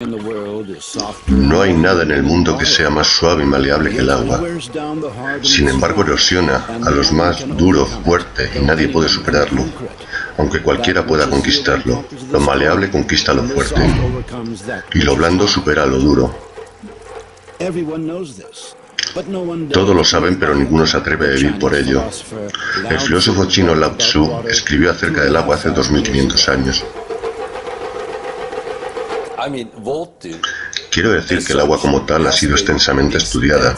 No hay nada en el mundo que sea más suave y maleable que el agua. Sin embargo, erosiona a los más duros, fuerte, y nadie puede superarlo. Aunque cualquiera pueda conquistarlo, lo maleable conquista lo fuerte, y lo blando supera a lo duro. Todos lo saben, pero ninguno se atreve a vivir por ello. El filósofo chino Lao Tzu escribió acerca del agua hace 2500 años. Quiero decir que el agua como tal ha sido extensamente estudiada.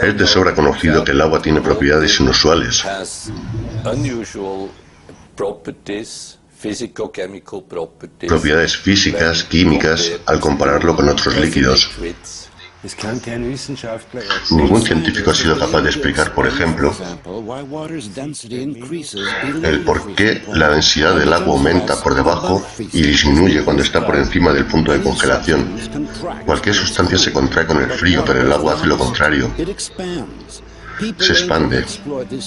Es de sobra conocido que el agua tiene propiedades inusuales. Propiedades físicas, químicas, al compararlo con otros líquidos. Ningún científico ha sido capaz de explicar, por ejemplo, el por qué la densidad del agua aumenta por debajo y disminuye cuando está por encima del punto de congelación. Cualquier sustancia se contrae con el frío, pero el agua hace lo contrario. Se expande.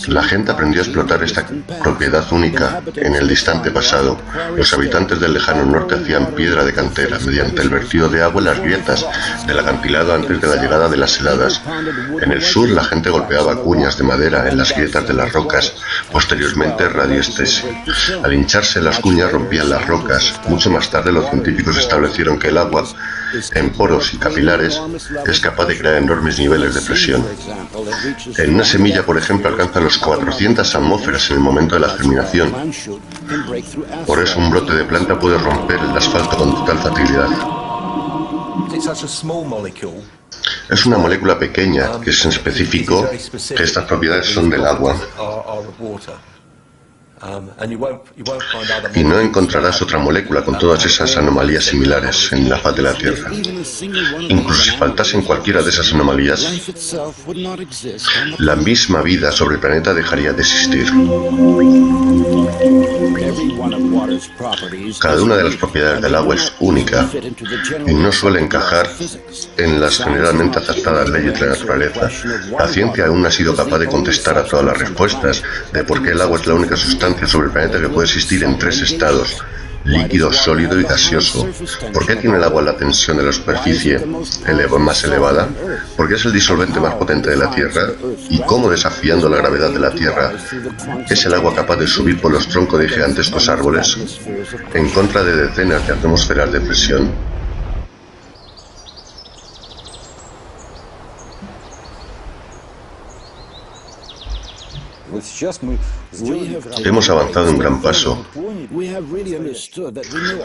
La gente aprendió a explotar esta propiedad única en el distante pasado. Los habitantes del lejano norte hacían piedra de cantera mediante el vertido de agua en las grietas del acantilado antes de la llegada de las heladas. En el sur la gente golpeaba cuñas de madera en las grietas de las rocas, posteriormente radiestesia. Al hincharse las cuñas rompían las rocas. Mucho más tarde los científicos establecieron que el agua, en poros y capilares, es capaz de crear enormes niveles de presión. En una semilla, por ejemplo, alcanza los 400 atmósferas en el momento de la germinación. Por eso un brote de planta puede romper el asfalto con total facilidad. Es una molécula pequeña que se especificó que estas propiedades son del agua. Y no encontrarás otra molécula con todas esas anomalías similares en la faz de la Tierra. Incluso si faltasen cualquiera de esas anomalías, la misma vida sobre el planeta dejaría de existir. Cada una de las propiedades del agua es única y no suele encajar en las generalmente aceptadas leyes de la naturaleza. La ciencia aún no ha sido capaz de contestar a todas las respuestas de por qué el agua es la única sustancia sobre el planeta que puede existir en tres estados: líquido, sólido y gaseoso. ¿Por qué tiene el agua la tensión de la superficie más elevada? ¿Por qué es el disolvente más potente de la Tierra? ¿Y cómo, desafiando la gravedad de la Tierra, es el agua capaz de subir por los troncos de gigantescos árboles en contra de decenas de atmósferas de presión? Hemos avanzado un gran paso.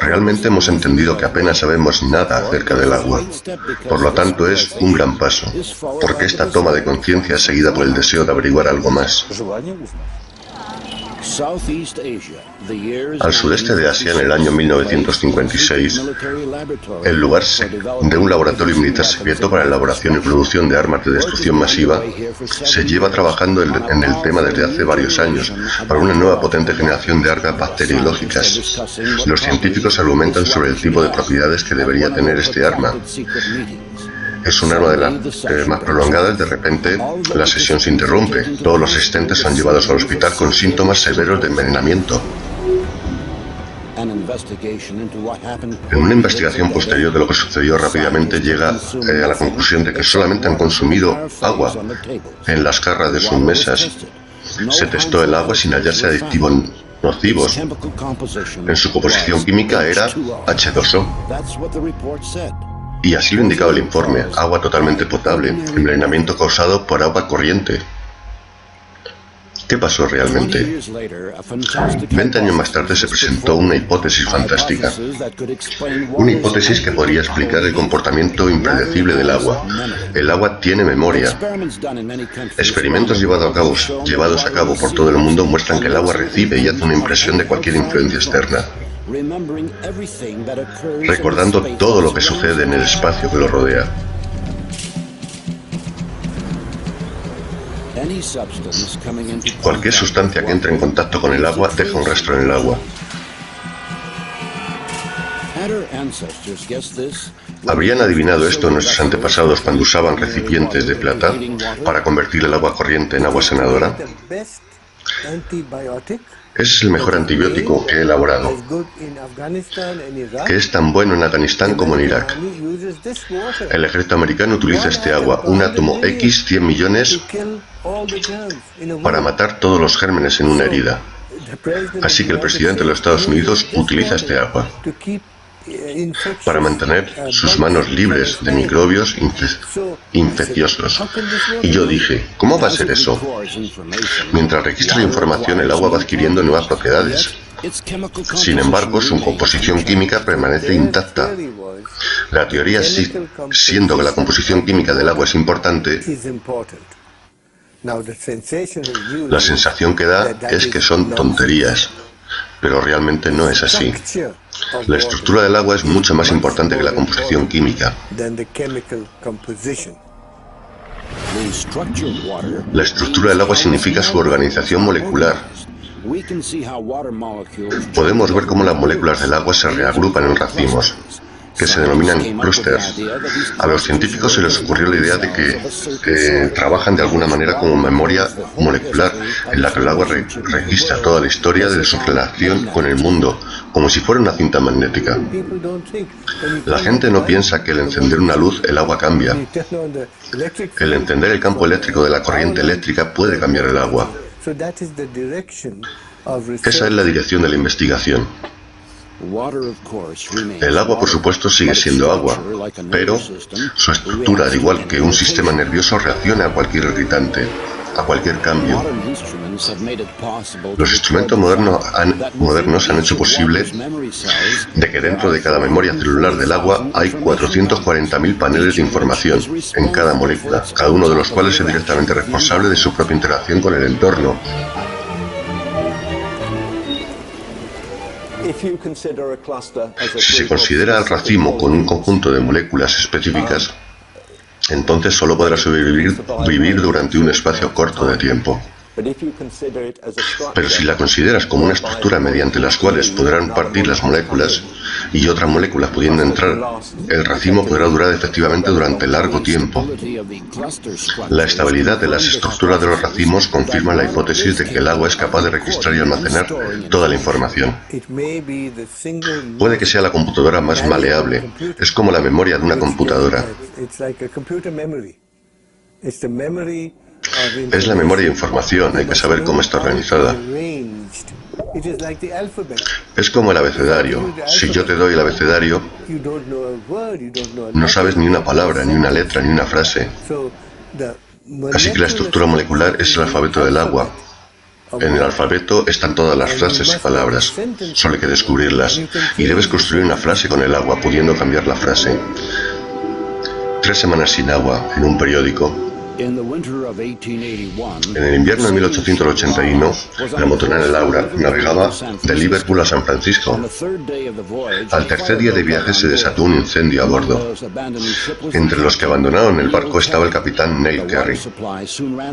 Realmente hemos entendido que apenas sabemos nada acerca del agua. Por lo tanto, es un gran paso, porque esta toma de conciencia es seguida por el deseo de averiguar algo más. Al sudeste de Asia, en el año 1956, el lugar de un laboratorio militar secreto para la elaboración y producción de armas de destrucción masiva se lleva trabajando en el tema desde hace varios años para una nueva potente generación de armas bacteriológicas. Los científicos argumentan sobre el tipo de propiedades que debería tener este arma. Es un arma de las más prolongadas. De repente, la sesión se interrumpe. Todos los asistentes son llevados al hospital con síntomas severos de envenenamiento. En una investigación posterior de lo que sucedió, rápidamente llega a la conclusión de que solamente han consumido agua en las jarras de sus mesas. Se testó el agua sin hallarse aditivos nocivos. En su composición química era H2O. Y así lo indicaba el informe: agua totalmente potable, envenenamiento causado por agua corriente. ¿Qué pasó realmente? 20 años más tarde se presentó una hipótesis fantástica. Una hipótesis que podría explicar el comportamiento impredecible del agua. El agua tiene memoria. Experimentos llevados a cabo por todo el mundo muestran que el agua recibe y hace una impresión de cualquier influencia externa, recordando todo lo que sucede en el espacio que lo rodea. Cualquier sustancia que entre en contacto con el agua deja un rastro en el agua. ¿Habrían adivinado esto nuestros antepasados cuando usaban recipientes de plata para convertir el agua corriente en agua sanadora? Es el mejor antibiótico que he elaborado, que es tan bueno en Afganistán como en Irak. El ejército americano utiliza este agua, un átomo X 100 millones, para matar todos los gérmenes en una herida. Así que el presidente de los Estados Unidos utiliza este agua para mantener sus manos libres de microbios infecciosos. Y yo dije, ¿cómo va a ser eso? Mientras registra la información, el agua va adquiriendo nuevas propiedades. Sin embargo, su composición química permanece intacta. La teoría, siendo que la composición química del agua es importante, la sensación que da es que son tonterías, pero realmente no es así. La estructura del agua es mucho más importante que la composición química. La estructura del agua significa su organización molecular. Podemos ver cómo las moléculas del agua se reagrupan en racimos, que se denominan clústeres. A los científicos se les ocurrió la idea de que trabajan de alguna manera como memoria molecular, en la que el agua registra toda la historia de su relación con el mundo, como si fuera una cinta magnética. La gente no piensa que al encender una luz el agua cambia. El encender el campo eléctrico de la corriente eléctrica puede cambiar el agua. Esa es la dirección de la investigación. El agua, por supuesto, sigue siendo agua, pero su estructura, al igual que un sistema nervioso, reacciona a cualquier irritante, a cualquier cambio. Los instrumentos modernos han hecho posible de que dentro de cada memoria celular del agua hay 440.000 paneles de información en cada molécula, cada uno de los cuales es directamente responsable de su propia interacción con el entorno. Si se considera al racimo con un conjunto de moléculas específicas, entonces solo podrá sobrevivir durante un espacio corto de tiempo. Pero si la consideras como una estructura mediante las cuales podrán partir las moléculas y otras moléculas pudiendo entrar, el racimo podrá durar efectivamente durante largo tiempo. La estabilidad de las estructuras de los racimos confirma la hipótesis de que el agua es capaz de registrar y almacenar toda la información. Puede que sea la computadora más maleable, es como la memoria de una computadora. Es la memoria de información, hay que saber cómo está organizada. Es como el abecedario. Si yo te doy el abecedario, no sabes ni una palabra, ni una letra, ni una frase. Así que la estructura molecular es el alfabeto del agua. En el alfabeto están todas las frases y palabras, solo hay que descubrirlas. Y debes construir una frase con el agua, pudiendo cambiar la frase. 3 semanas sin agua, en un periódico. En el invierno de 1881, la motonera Laura navegaba de Liverpool a San Francisco. Al tercer día de viaje se desató un incendio a bordo. Entre los que abandonaron el barco estaba el capitán Neil Carey.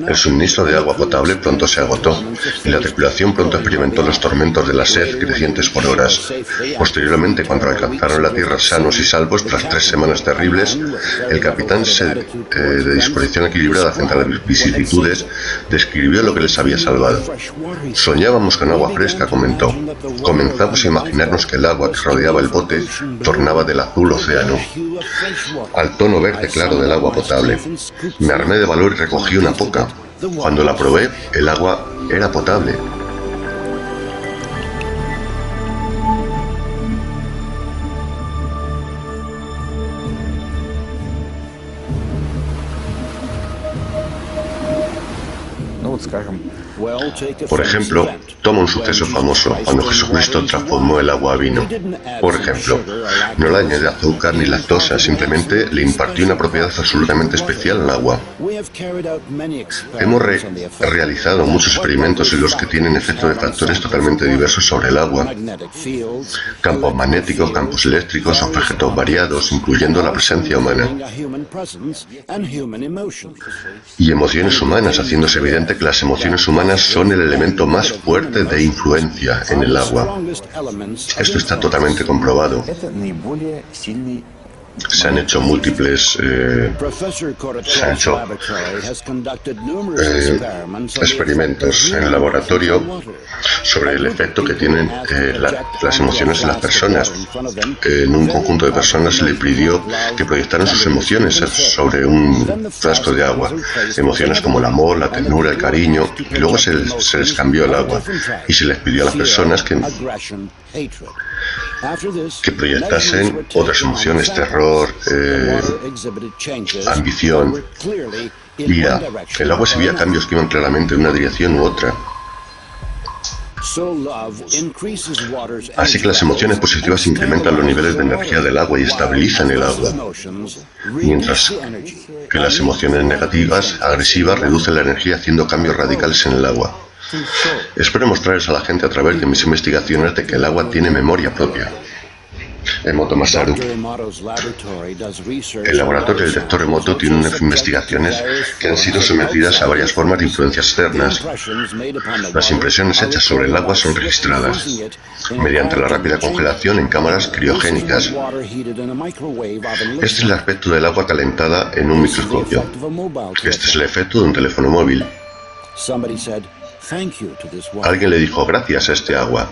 El suministro de agua potable pronto se agotó y la tripulación pronto experimentó los tormentos de la sed crecientes por horas. Posteriormente, cuando alcanzaron la tierra sanos y salvos tras 3 semanas terribles, el capitán, de disposición equilibrada frente a las vicisitudes, describió lo que les había salvado. Soñábamos con agua fresca, comentó. Comenzamos a imaginarnos que el agua que rodeaba el bote tornaba del azul océano al tono verde claro del agua potable. Me armé de valor y recogí una poca. Cuando la probé, el agua era potable. Por ejemplo, toma un suceso famoso, cuando Jesucristo transformó el agua a vino. Por ejemplo, no le añadió azúcar ni lactosa, simplemente le impartió una propiedad absolutamente especial al agua. Hemos realizado muchos experimentos en los que tienen efecto de factores totalmente diversos sobre el agua. Campos magnéticos, campos eléctricos, objetos variados, incluyendo la presencia humana. Y emociones humanas, haciéndose evidente que las emociones humanas son el elemento más fuerte de influencia en el agua. Esto está totalmente comprobado. Se han hecho múltiples experimentos en el laboratorio sobre el efecto que tienen las emociones en las personas. En un conjunto de personas se le pidió que proyectaran sus emociones sobre un frasco de agua. Emociones como el amor, la ternura, el cariño. Y luego se les cambió el agua y se les pidió a las personas que proyectasen otras emociones, terror, ambición, ira. El agua exhibía cambios que iban claramente en una dirección u otra. Así que las emociones positivas incrementan los niveles de energía del agua y estabilizan el agua, mientras que las emociones negativas, agresivas, reducen la energía haciendo cambios radicales en el agua. Espero mostrarles a la gente a través de mis investigaciones de que el agua tiene memoria propia. Emoto Masaru. El laboratorio del Dr. Emoto tiene unas investigaciones que han sido sometidas a varias formas de influencia externas. Las impresiones hechas sobre el agua son registradas mediante la rápida congelación en cámaras criogénicas. Este es el aspecto del agua calentada en un microscopio. Este es el efecto de un teléfono móvil. Alguien le dijo gracias a este agua.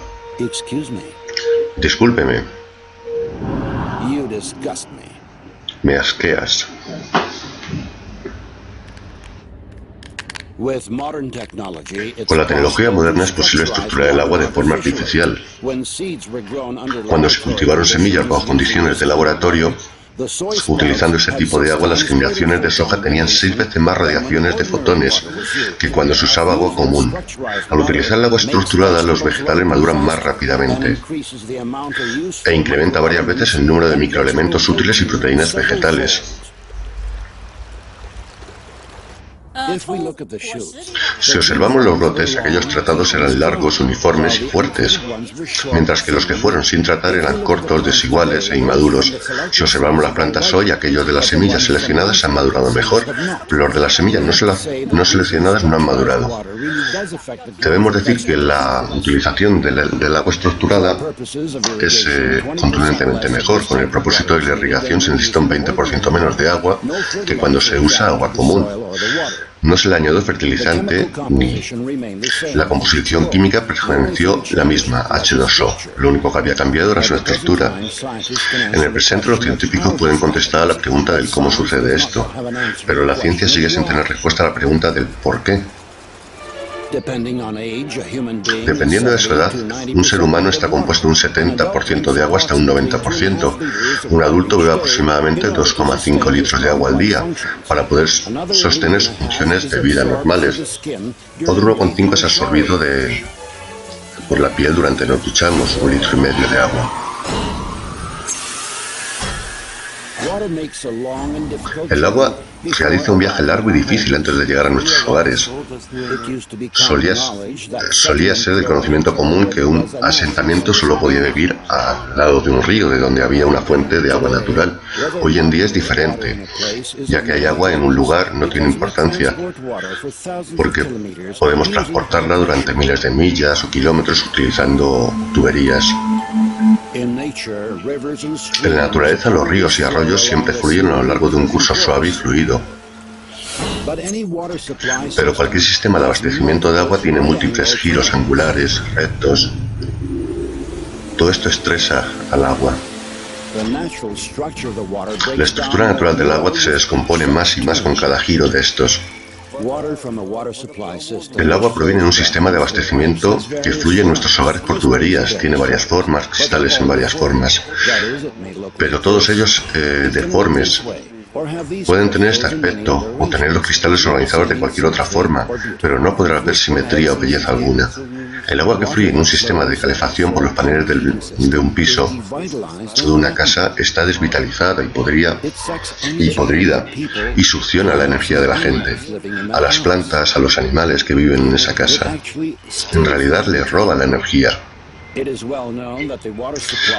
Discúlpeme. Me asqueas. Con la tecnología moderna es posible estructurar el agua de forma artificial. Cuando se cultivaron semillas bajo condiciones de laboratorio, utilizando ese tipo de agua, las generaciones de soja tenían 6 veces más radiaciones de fotones que cuando se usaba agua común. Al utilizar el agua estructurada, los vegetales maduran más rápidamente e incrementa varias veces el número de microelementos útiles y proteínas vegetales. Si observamos los brotes, aquellos tratados eran largos, uniformes y fuertes, mientras que los que fueron sin tratar eran cortos, desiguales e inmaduros. Si observamos las plantas hoy, aquellos de las semillas seleccionadas han madurado mejor, pero los de las semillas no seleccionadas no han madurado. Debemos decir que la utilización del agua estructurada es contundentemente mejor. Con el propósito de la irrigación se necesita un 20% menos de agua que cuando se usa agua común. No se le añadió fertilizante ni la composición química permaneció la misma, H2O. Lo único que había cambiado era su estructura. En el presente los científicos pueden contestar a la pregunta del cómo sucede esto, pero la ciencia sigue sin tener respuesta a la pregunta del por qué. Dependiendo de su edad, un ser humano está compuesto de un 70% de agua hasta un 90%. Un adulto bebe aproximadamente 2,5 litros de agua al día para poder sostener sus funciones de vida normales. Otro 1,5 es absorbido por la piel durante nos duchamos, 1,5 litros de agua. El agua realiza un viaje largo y difícil antes de llegar a nuestros hogares. Solía ser del conocimiento común que un asentamiento solo podía vivir al lado de un río, de donde había una fuente de agua natural. Hoy en día es diferente, ya que hay agua en un lugar no tiene importancia, porque podemos transportarla durante miles de millas o kilómetros utilizando tuberías. En la naturaleza, los ríos y arroyos siempre fluyen a lo largo de un curso suave y fluido. Pero cualquier sistema de abastecimiento de agua tiene múltiples giros angulares, rectos. Todo esto estresa al agua. La estructura natural del agua se descompone más y más con cada giro de estos. El agua proviene de un sistema de abastecimiento que fluye en nuestros hogares por tuberías. Tiene varias formas, cristales en varias formas, pero todos ellos deformes. Pueden tener este aspecto o tener los cristales organizados de cualquier otra forma, pero no podrá haber simetría o belleza alguna. El agua que fluye en un sistema de calefacción por los paneles de un piso o de una casa está desvitalizada y podrida y succiona la energía de la gente, a las plantas, a los animales que viven en esa casa. En realidad les roba la energía.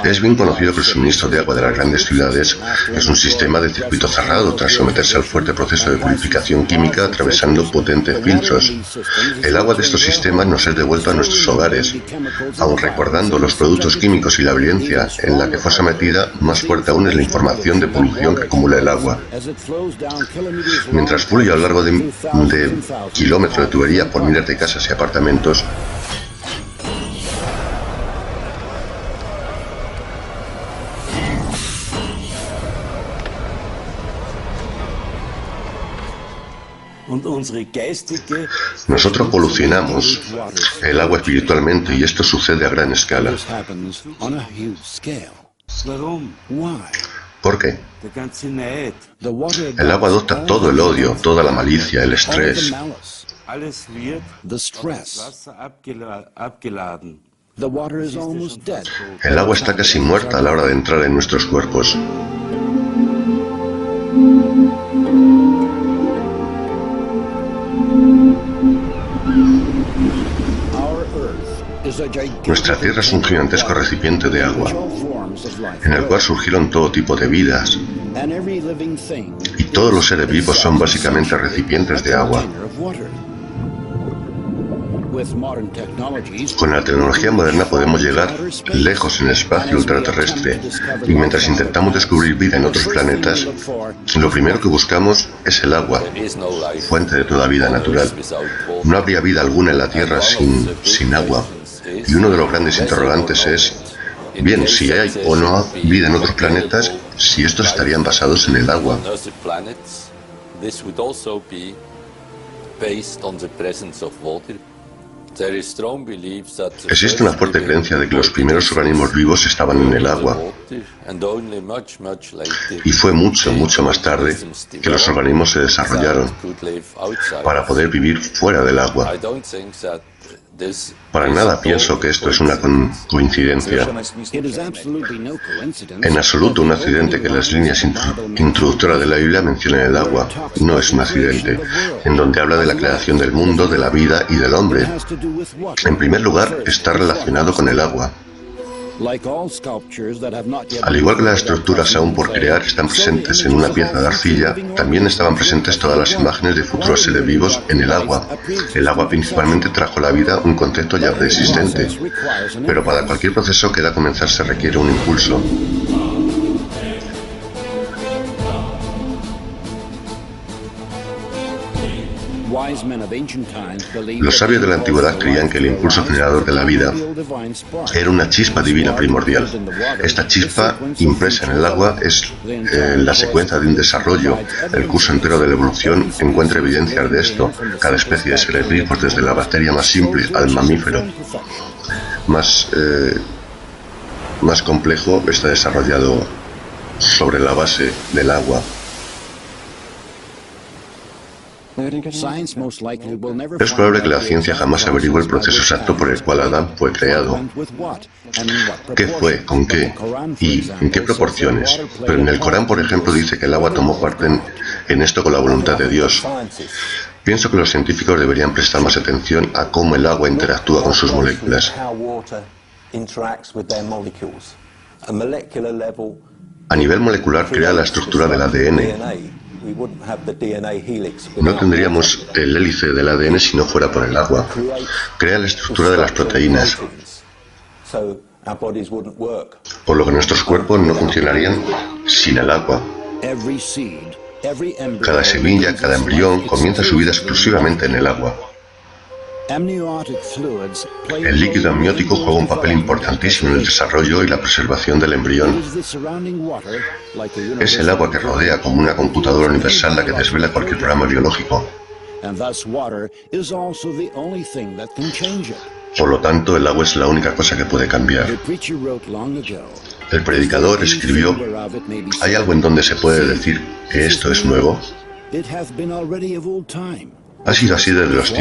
Es bien conocido que el suministro de agua de las grandes ciudades es un sistema de circuito cerrado tras someterse al fuerte proceso de purificación química atravesando potentes filtros. El agua de estos sistemas nos es devuelta a nuestros hogares, aun recordando los productos químicos y la violencia en la que fue sometida, más fuerte aún es la información de polución que acumula el agua. Mientras fluye a lo largo de kilómetros de tubería por miles de casas y apartamentos, nosotros polucionamos el agua espiritualmente y esto sucede a gran escala. ¿Por qué? El agua adopta todo el odio, toda la malicia, el estrés. El agua está casi muerta a la hora de entrar en nuestros cuerpos. Nuestra Tierra es un gigantesco recipiente de agua, en el cual surgieron todo tipo de vidas, y todos los seres vivos son básicamente recipientes de agua. Con la tecnología moderna podemos llegar lejos en el espacio ultraterrestre, y mientras intentamos descubrir vida en otros planetas, lo primero que buscamos es el agua, fuente de toda vida natural. No habría vida alguna en la Tierra sin agua. Y uno de los grandes interrogantes es, bien, si hay o no vida en otros planetas, si estos estarían basados en el agua. Existe una fuerte creencia de que los primeros organismos vivos estaban en el agua, y fue mucho más tarde que los organismos se desarrollaron para poder vivir fuera del agua. Para nada pienso que esto es una coincidencia. En absoluto un accidente que las líneas introductoras de la Biblia mencionen el agua. No es un accidente, en donde habla de la creación del mundo, de la vida y del hombre. En primer lugar, está relacionado con el agua. Al igual que las estructuras aún por crear están presentes en una pieza de arcilla, también estaban presentes todas las imágenes de futuros seres vivos en el agua. El agua principalmente trajo a la vida un concepto ya preexistente, pero para cualquier proceso que da a comenzar se requiere un impulso. Los sabios de la antigüedad creían que el impulso generador de la vida era una chispa divina primordial. Esta chispa impresa en el agua es la secuencia de un desarrollo. El curso entero de la evolución encuentra evidencias de esto. Cada especie de seres vivos, desde la bacteria más simple al mamífero más complejo, está desarrollado sobre la base del agua. Es probable que la ciencia jamás averigüe el proceso exacto por el cual Adán fue creado. ¿Qué fue? ¿Con qué? ¿Y en qué proporciones? Pero en el Corán, por ejemplo, dice que el agua tomó parte en esto con la voluntad de Dios. Pienso que los científicos deberían prestar más atención a cómo el agua interactúa con sus moléculas. A nivel molecular crea la estructura del ADN. No tendríamos el hélice del ADN si no fuera por el agua. Crea la estructura de las proteínas, por lo que nuestros cuerpos no funcionarían sin el agua. Cada semilla, cada embrión comienza su vida exclusivamente en el agua. El líquido amniótico juega un papel importantísimo en el desarrollo y la preservación del embrión. Es el agua que rodea como una computadora universal la que desvela cualquier programa biológico. Por lo tanto, el agua es la única cosa que puede cambiar. El predicador escribió: ¿hay algo en donde se puede decir que esto es nuevo? Ha sido así desde los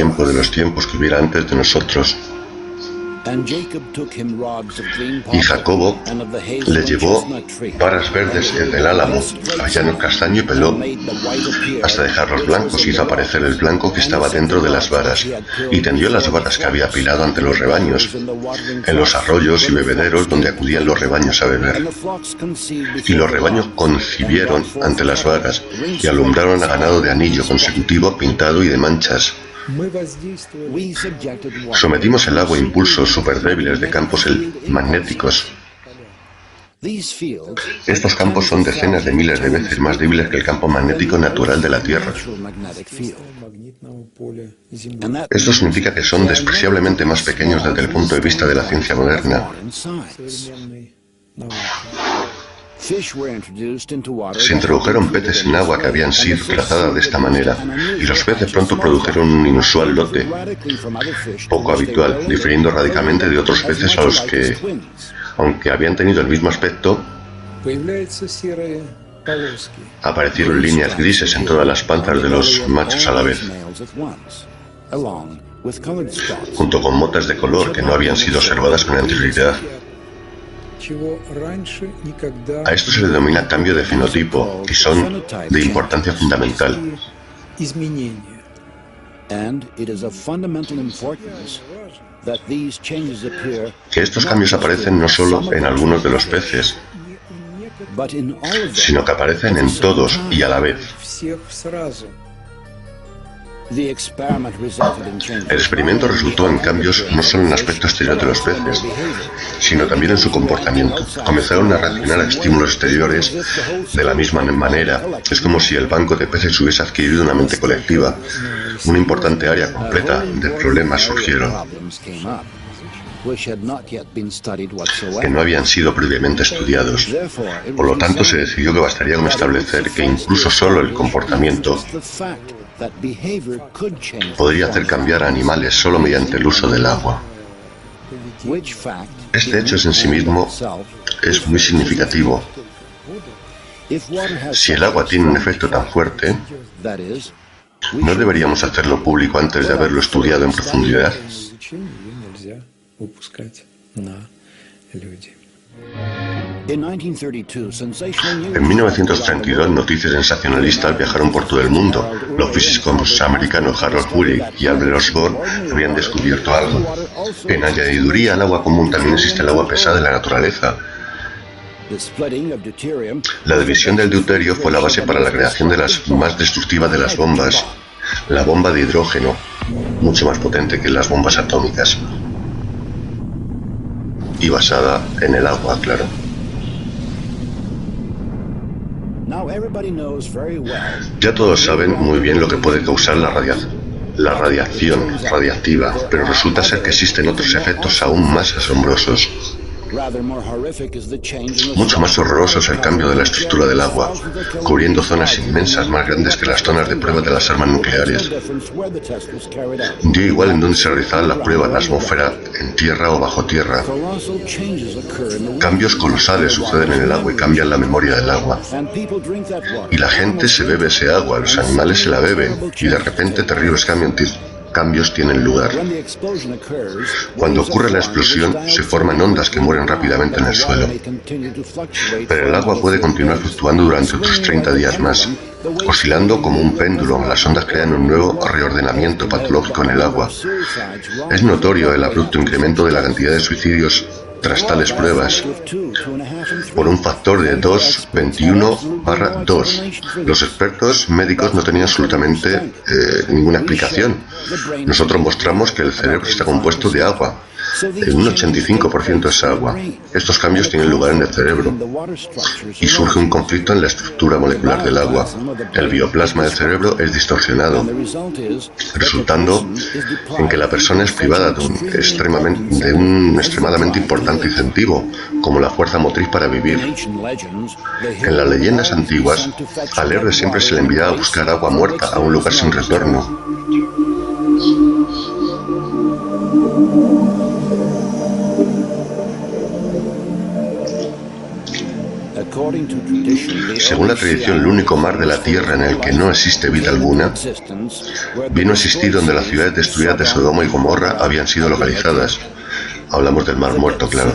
tiempos que hubiera antes de nosotros. Y Jacobo le llevó varas verdes del álamo, avellanos, castaño y peló, hasta dejarlos blancos. Hizo aparecer el blanco que estaba dentro de las varas, y tendió las varas que había apilado ante los rebaños, en los arroyos y bebederos donde acudían los rebaños a beber. Y los rebaños concibieron ante las varas, y alumbraron a ganado de anillo consecutivo, pintado y de manchas. Sometimos el agua a impulsos superdébiles de campos magnéticos. Estos campos son decenas de miles de veces más débiles que el campo magnético natural de la Tierra. Esto significa que son despreciablemente más pequeños desde el punto de vista de la ciencia moderna. Se introdujeron peces en agua que habían sido trazadas de esta manera, y los peces pronto produjeron un inusual lote, poco habitual, difiriendo radicalmente de otros peces a los que, aunque habían tenido el mismo aspecto, aparecieron líneas grises en todas las panzas de los machos a la vez, junto con motas de color que no habían sido observadas con anterioridad. A esto se le denomina cambio de fenotipo, y son de importancia fundamental. Que estos cambios aparecen no solo en algunos de los peces, sino que aparecen en todos y a la vez. El experimento resultó en cambios no solo en el aspecto exterior de los peces, sino también en su comportamiento. Comenzaron a reaccionar a estímulos exteriores de la misma manera. Es como si el banco de peces hubiese adquirido una mente colectiva. Una importante área completa de problemas surgieron, que no habían sido previamente estudiados. Por lo tanto, se decidió que bastaría con establecer que incluso solo el comportamiento podría hacer cambiar a animales solo mediante el uso del agua. Este hecho en sí mismo es muy significativo. Si el agua tiene un efecto tan fuerte, ¿no deberíamos hacerlo público antes de haberlo estudiado en profundidad? En 1932, noticias sensacionalistas viajaron por todo el mundo. Los físicos americanos Harold Urey y Albert Osborne habían descubierto algo. En añadiduría al agua común también existe el agua pesada en la naturaleza. La división del deuterio fue la base para la creación de las más destructivas de las bombas, la bomba de hidrógeno, mucho más potente que las bombas atómicas. Y basada en el agua, claro. Ya todos saben muy bien lo que puede causar la radiación radiactiva, pero resulta ser que existen otros efectos aún más asombrosos. Mucho más horroroso es el cambio de la estructura del agua, cubriendo zonas inmensas más grandes que las zonas de prueba de las armas nucleares. Dio igual en dónde se realizaban las pruebas, en la atmósfera, en tierra o bajo tierra. Cambios colosales suceden en el agua y cambian la memoria del agua. Y la gente se bebe ese agua, los animales se la beben, y de repente terribles cambios tienen lugar. Cuando ocurre la explosión, se forman ondas que mueren rápidamente en el suelo. Pero el agua puede continuar fluctuando durante otros 30 días más, oscilando como un péndulo. Las ondas crean un nuevo reordenamiento patológico en el agua. Es notorio el abrupto incremento de la cantidad de suicidios tras tales pruebas, por un factor de 2,21/2. Los expertos médicos no tenían absolutamente ninguna explicación. Nosotros mostramos que el cerebro está compuesto de agua. Un 85% es agua. Estos cambios tienen lugar en el cerebro y surge un conflicto en la estructura molecular del agua. El bioplasma del cerebro es distorsionado, resultando en que la persona es privada de un extremadamente importante incentivo, como la fuerza motriz para vivir. En las leyendas antiguas, al héroe siempre se le enviaba a buscar agua muerta a un lugar sin retorno. Según la tradición, el único mar de la tierra en el que no existe vida alguna vino a existir donde las ciudades destruidas de Sodoma y Gomorra habían sido localizadas. Hablamos del Mar Muerto, claro.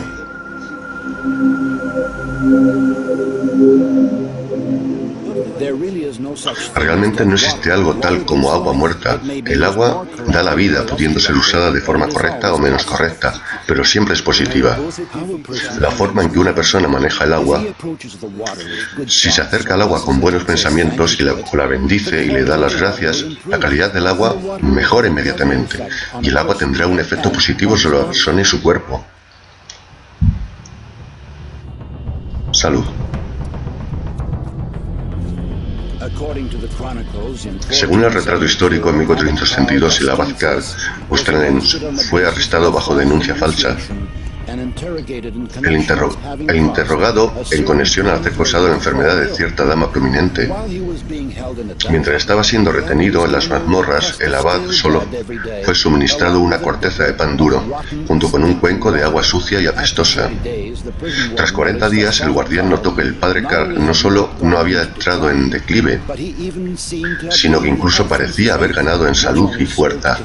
Realmente no existe algo tal como agua muerta. El agua da la vida, pudiendo ser usada de forma correcta o menos correcta, pero siempre es positiva. La forma en que una persona maneja el agua, si se acerca al agua con buenos pensamientos y la bendice y le da las gracias, la calidad del agua mejora inmediatamente y el agua tendrá un efecto positivo sobre la persona y su cuerpo. Salud. Según el retrato histórico, en 1432 el abad Karl Oesterlens fue arrestado bajo denuncia falsa. El interrogado en conexión al hacer posado la enfermedad de cierta dama prominente. Mientras estaba siendo retenido en las mazmorras, el abad solo fue suministrado una corteza de pan duro, junto con un cuenco de agua sucia y apestosa. Tras 40 días, el guardián notó que el padre Karl no solo no había entrado en declive, sino que incluso parecía haber ganado en salud y fuerza,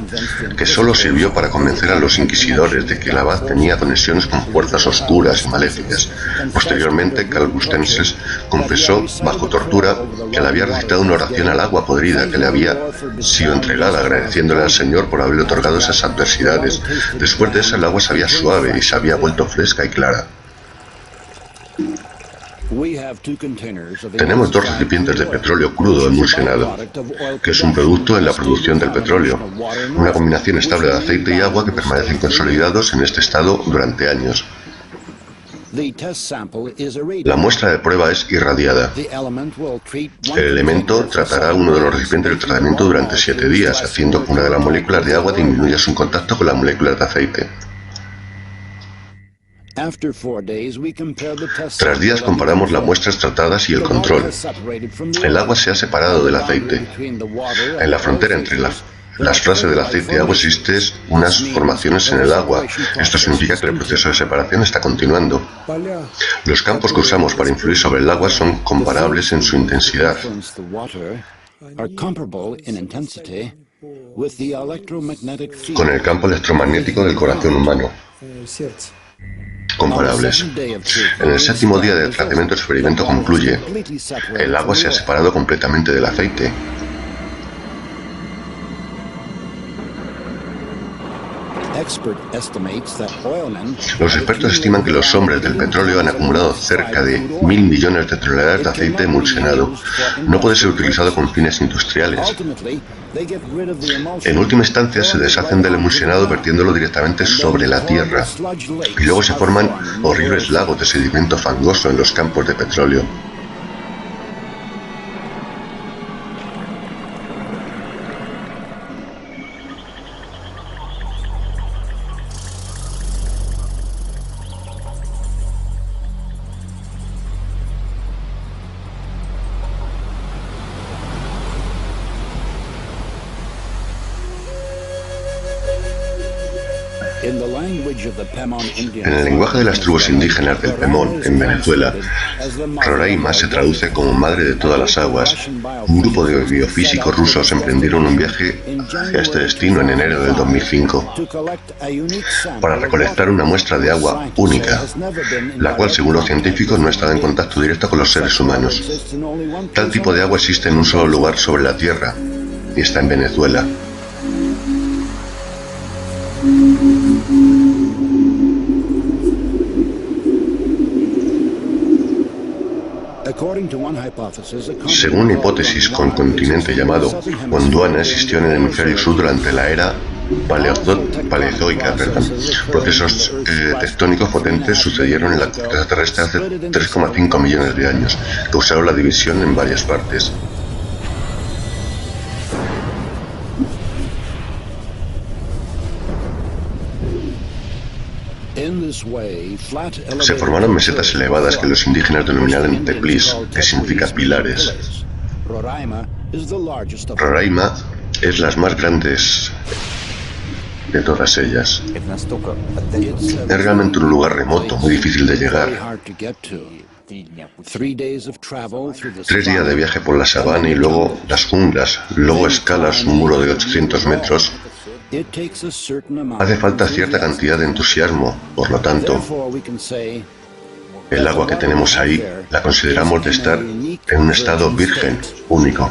que solo sirvió para convencer a los inquisidores de que el abad tenía conexiones con fuerzas oscuras y maléficas. Posteriormente, Karl Oesterlens confesó, bajo tortura, que le había recitado una oración al agua podrida que le había sido entregada, agradeciéndole al Señor por haberle otorgado esas adversidades. Después de eso, el agua sabía suave y se había vuelto fresca y clara. Tenemos 2 recipientes de petróleo crudo emulsionado, que es un producto en la producción del petróleo, una combinación estable de aceite y agua que permanecen consolidados en este estado durante años. La muestra de prueba es irradiada. El elemento tratará uno de los recipientes del tratamiento durante 7 días, haciendo que una de las moléculas de agua disminuya su contacto con las moléculas de aceite. Tras días comparamos las muestras tratadas y el control. El agua se ha separado del aceite. En la frontera entre las fases del aceite y agua existen unas formaciones en el agua. Esto significa que el proceso de separación está continuando. Los campos que usamos para influir sobre el agua son comparables en su intensidad. Con el campo electromagnético del corazón humano. Comparables. En el 7º día del tratamiento, el experimento concluye: el agua se ha separado completamente del aceite. Los expertos estiman que los hombres del petróleo han acumulado cerca de 1.000 millones de toneladas de aceite emulsionado. No puede ser utilizado con fines industriales. En última instancia, se deshacen del emulsionado vertiéndolo directamente sobre la tierra, y luego se forman horribles lagos de sedimento fangoso en los campos de petróleo. En el lenguaje de las tribus indígenas del Pemón, en Venezuela, Roraima se traduce como madre de todas las aguas. Un grupo de biofísicos rusos emprendieron un viaje hacia este destino en enero del 2005 para recolectar una muestra de agua única, la cual, según los científicos, no ha estado en contacto directo con los seres humanos. Tal tipo de agua existe en un solo lugar sobre la Tierra, y está en Venezuela. Según una hipótesis, con continente llamado Gondwana existió en el hemisferio sur durante la era paleozoica. Procesos tectónicos potentes sucedieron en la corteza terrestre hace 3,5 millones de años, que causaron la división en varias partes. Se formaron mesetas elevadas que los indígenas denominaron teplis, que significa pilares. Roraima es las más grandes de todas ellas. Es realmente un lugar remoto, muy difícil de llegar. 3 días de viaje por la sabana y luego las junglas, luego escalas un muro de 800 metros Hace falta cierta cantidad de entusiasmo, por lo tanto, el agua que tenemos ahí la consideramos de estar en un estado virgen, único.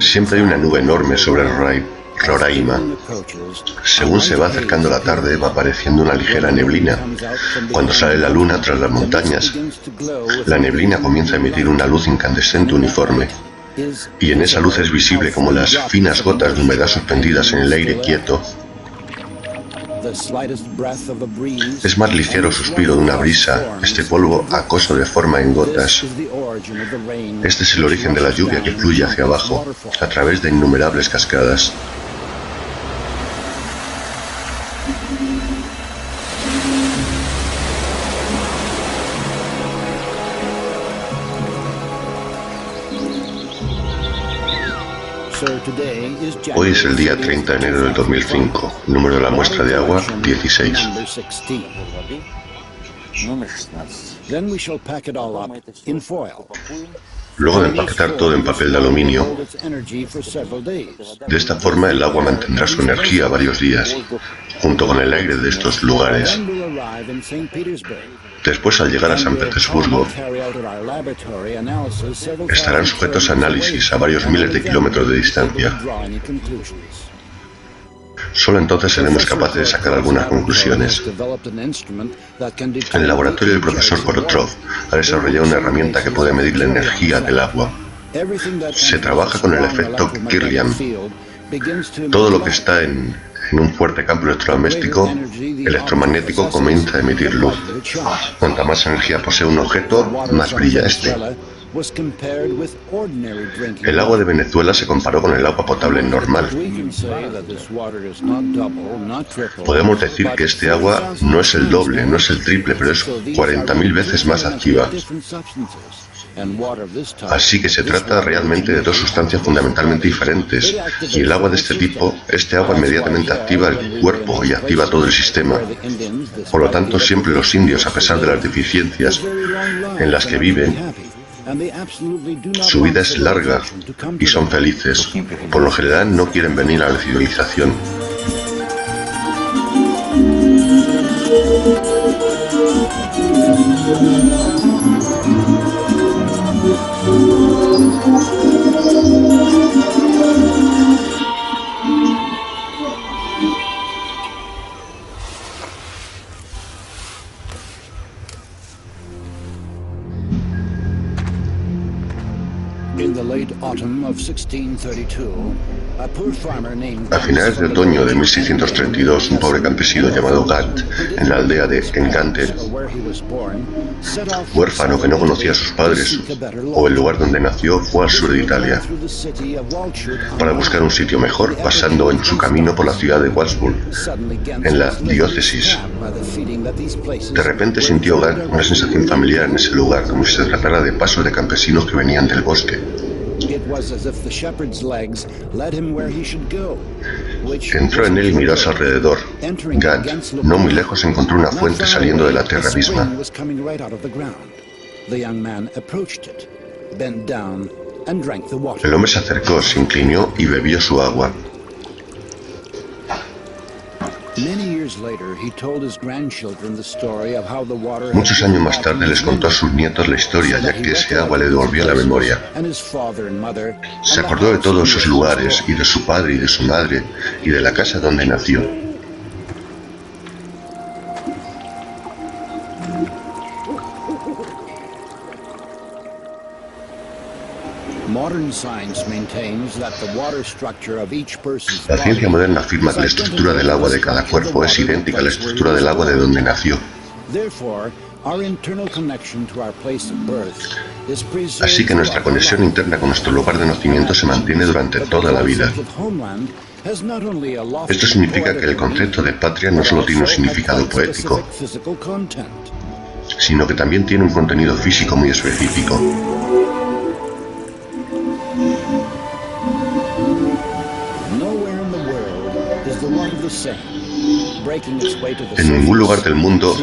Siempre hay una nube enorme sobre el Roraima. Según se va acercando la tarde, va apareciendo una ligera neblina. Cuando sale la luna tras las montañas, la neblina comienza a emitir una luz incandescente uniforme. Y en esa luz es visible como las finas gotas de humedad suspendidas en el aire quieto. Es más ligero suspiro de una brisa, este polvo acoso de forma en gotas. Este es el origen de la lluvia que fluye hacia abajo, a través de innumerables cascadas. Hoy es el día 30 de enero del 2005, número de la muestra de agua 16. Luego de empaquetar todo en papel de aluminio, de esta forma el agua mantendrá su energía varios días, junto con el aire de estos lugares. Después, al llegar a San Petersburgo, estarán sujetos a análisis a varios miles de kilómetros de distancia. Solo entonces seremos capaces de sacar algunas conclusiones. En el laboratorio del profesor Korotrov ha desarrollado una herramienta que puede medir la energía del agua. Se trabaja con el efecto Kirlian. Todo lo que está en un fuerte campo electromagnético comienza a emitir luz. Cuanta más energía posee un objeto, más brilla este. El agua de Venezuela se comparó con el agua potable normal. Podemos decir que este agua no es el doble, no es el triple, pero es 40.000 veces más activa. Así que se trata realmente de dos sustancias fundamentalmente diferentes, y el agua de este tipo, este agua inmediatamente activa el cuerpo y activa todo el sistema. Por lo tanto, siempre los indios, a pesar de las deficiencias en las que viven, su vida es larga y son felices. Por lo general no quieren venir a la civilización. A finales de otoño de 1632, un pobre campesino llamado Gat, en la aldea de Engante, huérfano que no conocía a sus padres o el lugar donde nació, fue al sur de Italia para buscar un sitio mejor, pasando en su camino por la ciudad de Wadsworth, en la diócesis. De repente sintió Gat una sensación familiar en ese lugar, como si se tratara de pasos de campesinos que venían del bosque. Entró en él y miró a su alrededor. Gat, no muy lejos, encontró una fuente saliendo de la tierra misma. El hombre se acercó, se inclinó y bebió su agua. Muchos años más tarde les contó a sus nietos la historia, ya que ese agua le devolvió la memoria. Se acordó de todos esos lugares, y de su padre y de su madre, y de la casa donde nació. La ciencia moderna afirma que la estructura del agua de cada cuerpo es idéntica a la estructura del agua de donde nació. Así que nuestra conexión interna con nuestro lugar de nacimiento se mantiene durante toda la vida. Esto significa que el concepto de patria no solo tiene un significado poético, sino que también tiene un contenido físico muy específico. En ningún lugar del mundo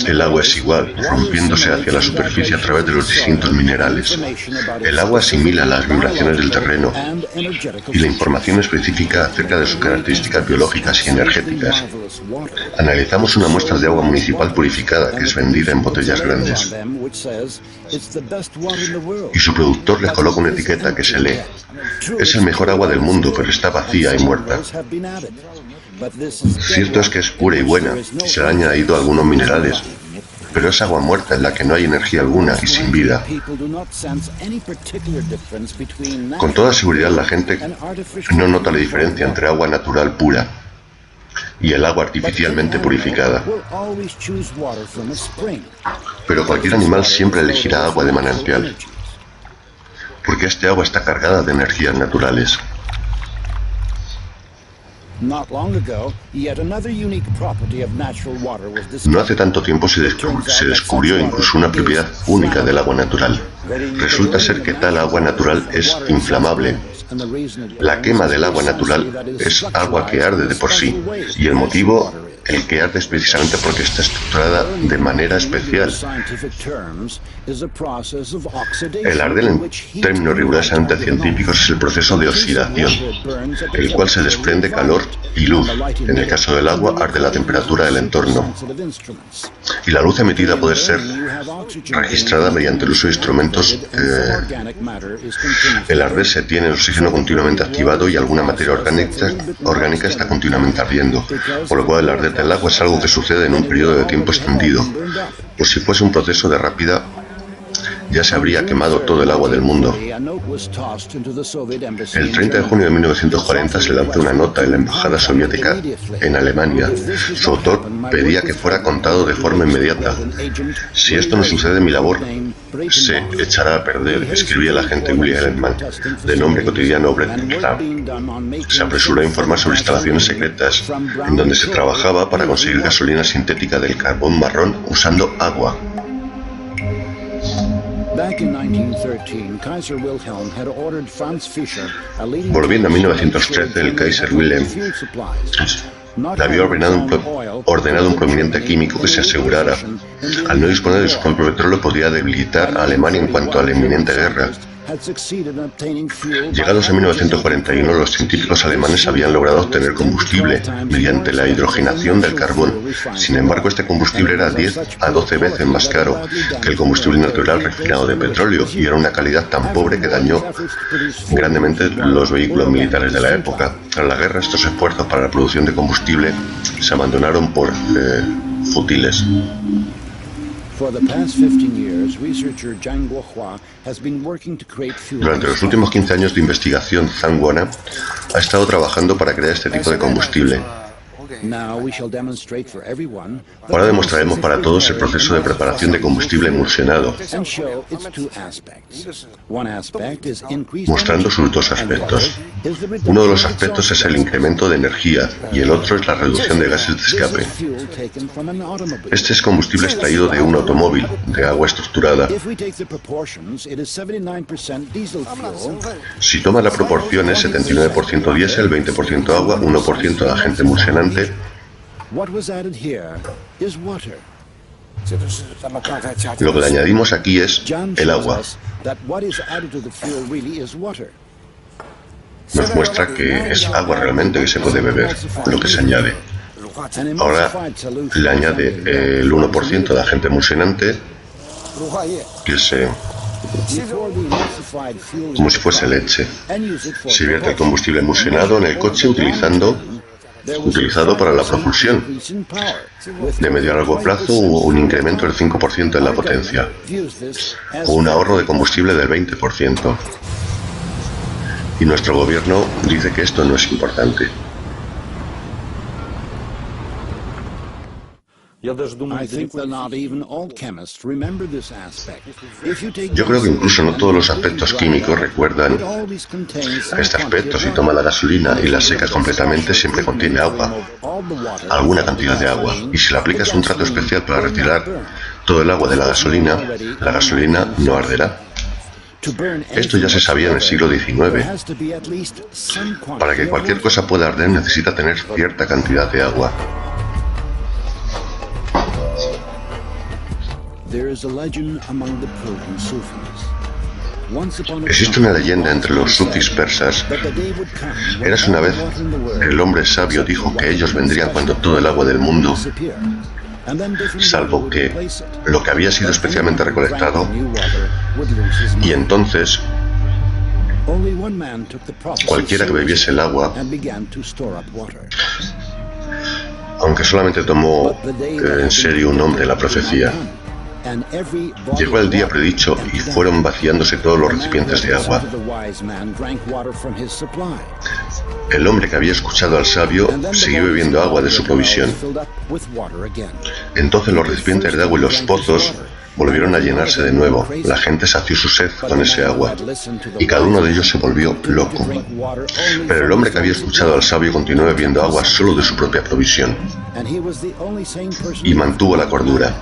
el agua es igual, rompiéndose hacia la superficie a través de los distintos minerales. El agua asimila las vibraciones del terreno y la información específica acerca de sus características biológicas y energéticas. Analizamos una muestra de agua municipal purificada que es vendida en botellas grandes. Y su productor le coloca una etiqueta que se lee: es el mejor agua del mundo, pero está vacía y muerta. Cierto es que es pura y buena, y se le han añadido algunos minerales, pero es agua muerta en la que no hay energía alguna y sin vida. Con toda seguridad la gente no nota la diferencia entre agua natural pura y el agua artificialmente purificada. Pero cualquier animal siempre elegirá agua de manantial, porque este agua está cargada de energías naturales. No hace tanto tiempo se descubrió incluso una propiedad única del agua natural. Resulta ser que tal agua natural es inflamable. La quema del agua natural es agua que arde de por sí, y el motivo, el que arde, es precisamente porque está estructurada de manera especial. El arder, en términos rigurosamente científicos, es el proceso de oxidación, el cual se desprende calor y luz. En el caso del agua, arde la temperatura del entorno. Y la luz emitida puede ser registrada mediante el uso de instrumentos. El arder se tiene el oxígeno continuamente activado y alguna materia orgánica está continuamente ardiendo, por lo cual el arder del agua es algo que sucede en un periodo de tiempo extendido. Por si fuese un proceso de rápida, ya se habría quemado todo el agua del mundo. El 30 de junio de 1940 se lanzó una nota en la embajada soviética en Alemania. Su autor pedía que fuera contado de forma inmediata. Si esto no sucede, mi labor se echará a perder, escribía el agente William Ellerman, de nombre cotidiano Brett Rapp. Se apresuró a informar sobre instalaciones secretas en donde se trabajaba para conseguir gasolina sintética del carbón marrón usando agua. Volviendo a 1913, el Kaiser Wilhelm le había ordenado un prominente químico que se asegurara, al no disponer de su propio petróleo, podía debilitar a Alemania en cuanto a la inminente guerra. Llegados a 1941, los científicos alemanes habían logrado obtener combustible mediante la hidrogenación del carbón. Sin embargo, este combustible era 10 a 12 veces más caro que el combustible natural refinado de petróleo y era una calidad tan pobre que dañó grandemente los vehículos militares de la época. Tras la guerra, estos esfuerzos para la producción de combustible se abandonaron por fútiles. Durante los últimos 15 años de investigación, Zhang Guana ha estado trabajando para crear este tipo de combustible. Ahora demostraremos para todos el proceso de preparación de combustible emulsionado, mostrando sus dos aspectos. Uno de los aspectos es el incremento de energía y el otro es la reducción de gases de escape. Este es combustible extraído de un automóvil, de agua estructurada. Si toma la proporción es 79% diésel, 20% agua, 1% de agente emulsionante. Lo que le añadimos aquí es el agua. Nos muestra que es agua realmente que se puede beber, lo que se añade. Ahora le añade el 1% de agente emulsionante, que es como si fuese leche. Se vierte el combustible emulsionado en el coche utilizado para la propulsión. De medio a largo plazo hubo un incremento del 5% en la potencia, o un ahorro de combustible del 20%. Y nuestro gobierno dice que esto no es importante. Yo creo que incluso no todos los aspectos químicos recuerdan a este aspecto. Si toma la gasolina y la secas completamente, siempre contiene agua, alguna cantidad de agua. Y si le aplicas un trato especial para retirar todo el agua de la gasolina no arderá. Esto ya se sabía en el siglo XIX. Para que cualquier cosa pueda arder necesita tener cierta cantidad de agua. Existe una leyenda entre los sufis persas. Érase una vez el hombre sabio dijo que ellos vendrían cuando todo el agua del mundo, salvo que lo que había sido especialmente recolectado, y entonces cualquiera que bebiese el agua, aunque solamente tomó en serio un hombre la profecía, llegó el día predicho y fueron vaciándose todos los recipientes de agua. El hombre que había escuchado al sabio siguió bebiendo agua de su provisión. Entonces los recipientes de agua y los pozos volvieron a llenarse de nuevo. La gente sació su sed con ese agua y cada uno de ellos se volvió loco. Pero el hombre que había escuchado al sabio continuó bebiendo agua solo de su propia provisión y mantuvo la cordura.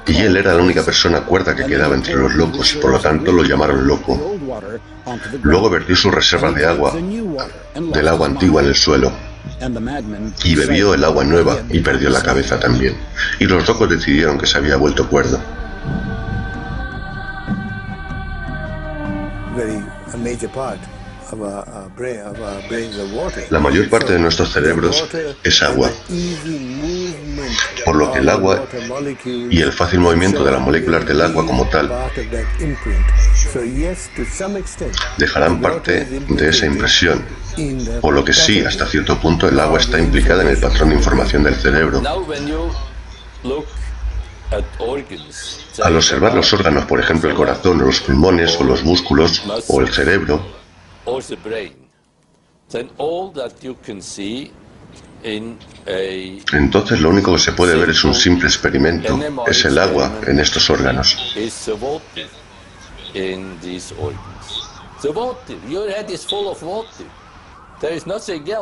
Y él era la única persona cuerda que quedaba entre los locos, por lo tanto lo llamaron loco. Luego vertió sus reservas de agua, del agua antigua en el suelo, y bebió el agua nueva y perdió la cabeza también. Y los locos decidieron que se había vuelto cuerdo. La mayor parte de nuestros cerebros es agua, por lo que el agua y el fácil movimiento de las moléculas del agua como tal dejarán parte de esa impresión, por lo que sí, hasta cierto punto el agua está implicada en el patrón de información del cerebro. Al observar los órganos, por ejemplo el corazón o los pulmones o los músculos o el cerebro, entonces lo único que se puede ver es un simple experimento, es el agua en estos órganos.